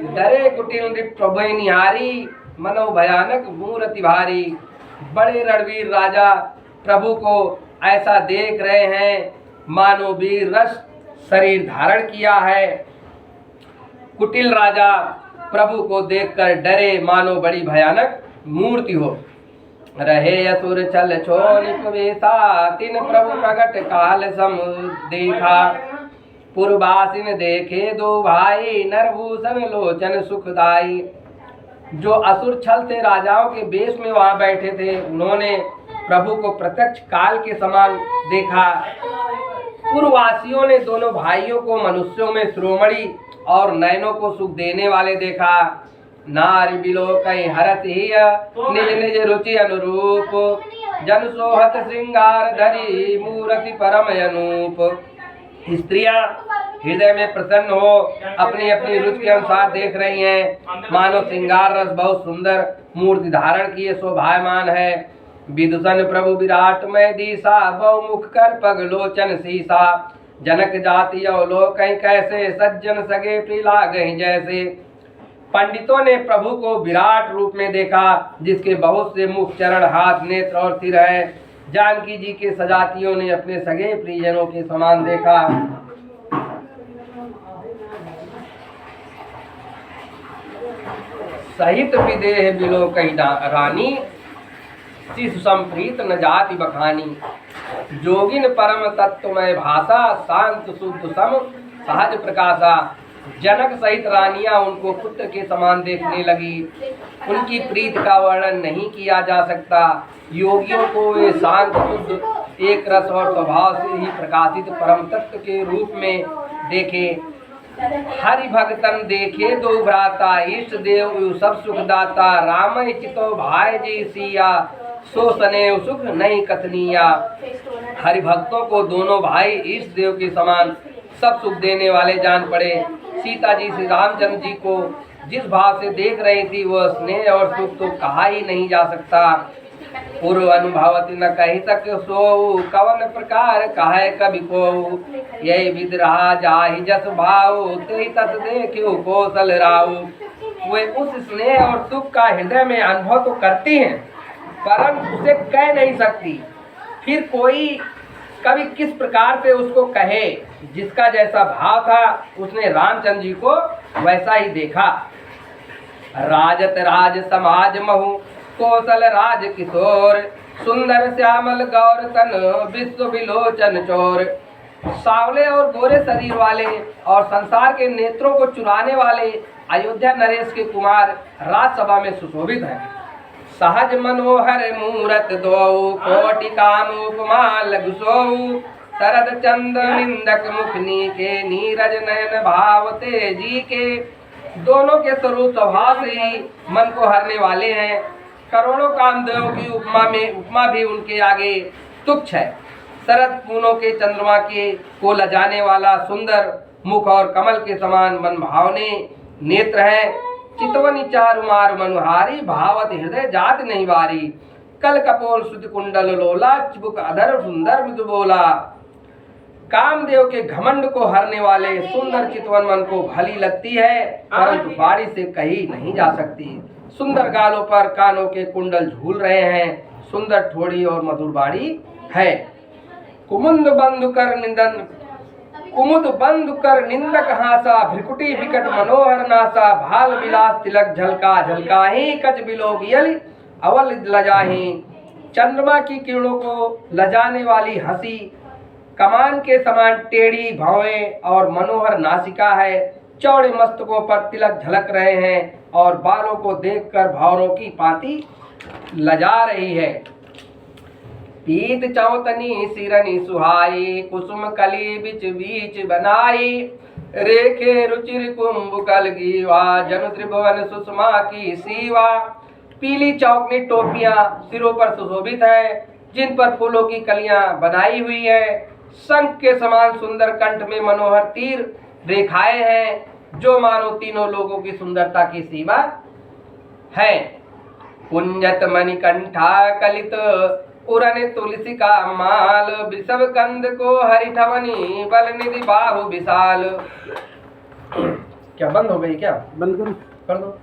डरे कुटिल नृप प्रभु निहारी, मनौ भयानक मूर्ति भारी। बड़े रणवीर राजा प्रभु को ऐसा देख रहे हैं, मानो वीर रस शरीर धारण किया है। कुटिल राजा प्रभु को देखकर डरे, मानो बड़ी भयानक मूर्ति हो। रहे असुर छल छोनिक वेसा, तिन प्रभु प्रगट काल सम देखा। पूर्वासिन देखे दो भाई, नरभूषण लोचन सुखदाई। जो असुर छल से राजाओं के वेश में वहां बैठे थे, उन्होंने प्रभु को प्रत्यक्ष काल के समान देखा। पूर्ववासियों ने दोनों भाइयों को मनुष्यों में श्रोमणी और नयनों को सुख देने वाले देखा। नारी बिलो कहीं हरत ही, निज निज रुचि अनुरूप। जन सोहत श्रृंगार धरी, मूर्ति परम अनूप। स्त्रियां हृदय में प्रसन्न हो अपनी अपनी रुचि के अनुसार देख रही हैं, मानो श्रृंगार रस बहुत सुंदर मूर्ति धारण किए शोभायमान है। विदुषण प्रभु विराट में दीसा, बहुमुख कर पग लोचन सीसा। जनक जाति अवलोक कैसे, सज्जन सगे प्रिला गई जैसे। पंडितों ने प्रभु को विराट रूप में देखा, जिसके बहुत से मुख, चरण, हाथ, नेत्र और सिर है। जानकी जी के सजातियों ने अपने सगे प्रियजनों के समान देखा। सहित विदेह बिलो कही रानी, शिशु संप्रीत न जाति बखानी। जोगिन परम तत्वमय भाषा, शांत शुद्ध सम सहज प्रकाशा। जनक सहित रानियां उनको पुत्र के समान देखने लगी। उनकी प्रीत का वर्णन नहीं किया जा सकता। योगियों को वे शांत शुद्ध, एक रस और स्वभाव से ही प्रकाशित परम तत्व के रूप में देखे। हरि भगतन देखे दो भ्राता, इष्ट देव सब सुखदाता। राम चितो भाई जी सिया, सो सने सुख नहीं कथनिया। हरि भक्तों को दोनों भाई इष्ट देव के समान सब सुख देने वाले जान पड़े। सीता जी श्री रामचंद्र जी को जिस भाव से देख रही थी, वह स्नेह और सुख तो कहा ही नहीं जा सकता। पूर्व अनुभवति न कही तक सो, कवन प्रकार कहे कवि को। यही विद रहा जाहि जस भाव, ते तस देखो कौशल राव। वे उस स्नेह और सुख का हृदय में अनुभव तो करती हैं, परंतु उसे कह नहीं सकती। फिर कोई कवि किस प्रकार से उसको कहे। जिसका जैसा भाव था, उसने रामचंद्र जी को वैसा ही देखा। राजत राज समाज महु, कौशल राज किशोर। सुंदर श्यामल गौर तन, विश्व विलोचन चोर। सावले और गोरे शरीर वाले और संसार के नेत्रों को चुराने वाले अयोध्या नरेश के कुमार राजसभा में सुशोभित हैं। सहज मनोहर मूरत दो, कोटि काम उपमा लघु सोऊ। शरद चंद्र निंदक मुखनी के, नीरज नयन भाव तेजी के। दोनों के स्वरूप स्वभाव से ही मन को हरने वाले हैं। करोड़ों कामदेवों की उपमा भी उनके आगे तुच्छ है। शरद पूनों के चंद्रमा के को लजाने वाला सुंदर मुख और कमल के समान मन भावने नेत्र है। चितवनी चारु मार मनुहारी, भावत हृदय जात नहीं बारी। कल कपोल सुत कुंडल लोला, चिबुक अधर सुंदर मृदु बोला। कामदेव के घमंड को हरने वाले सुंदर चितवन मन को भली लगती है, परंतु बाड़ी से कहीं नहीं जा सकती। सुंदर गालों पर कानों के कुंडल झूल रहे हैं, सुंदर ठोड़ी और मधुर बाड़ी है। कुमुद बंद कर निंदक हासा, भ्रिकुटी विकट मनोहर नासा। भाल विलास तिलक झलका झलकाही, कच बिलोक यल अवल लजाही। चंद्रमा की किरणों को लजाने वाली हंसी, कमान के समान टेढ़ी भौएं और मनोहर नासिका है। चौड़े मस्तकों पर तिलक झलक रहे हैं और बालों को देखकर भौरों की पाती लजा रही है। पीत चौतनी सिरनी सुहाई, कुसुम कली बिच बीच बनाई। रेखे रुचिर कुंभकल गीवा, जनु त्रिभुवन सुषमा की सीवा। पीली चौकनी टोपियां सिरों पर सुशोभित है, जिन पर फूलों की कलियां बनाई हुई है। शंख के समान सुंदर कंठ में मनोहर तीर रेखाएं हैं, जो मानो तीनों लोगों की सुंदरता की सीमा है। कुंजत मणिकंठा कलित उरन तुलसी का माल, वृषभ कंद को हरिठवनी बल निधि बाहु विशाल। क्या बंद हो गई क्या? बंद करो। कर दो।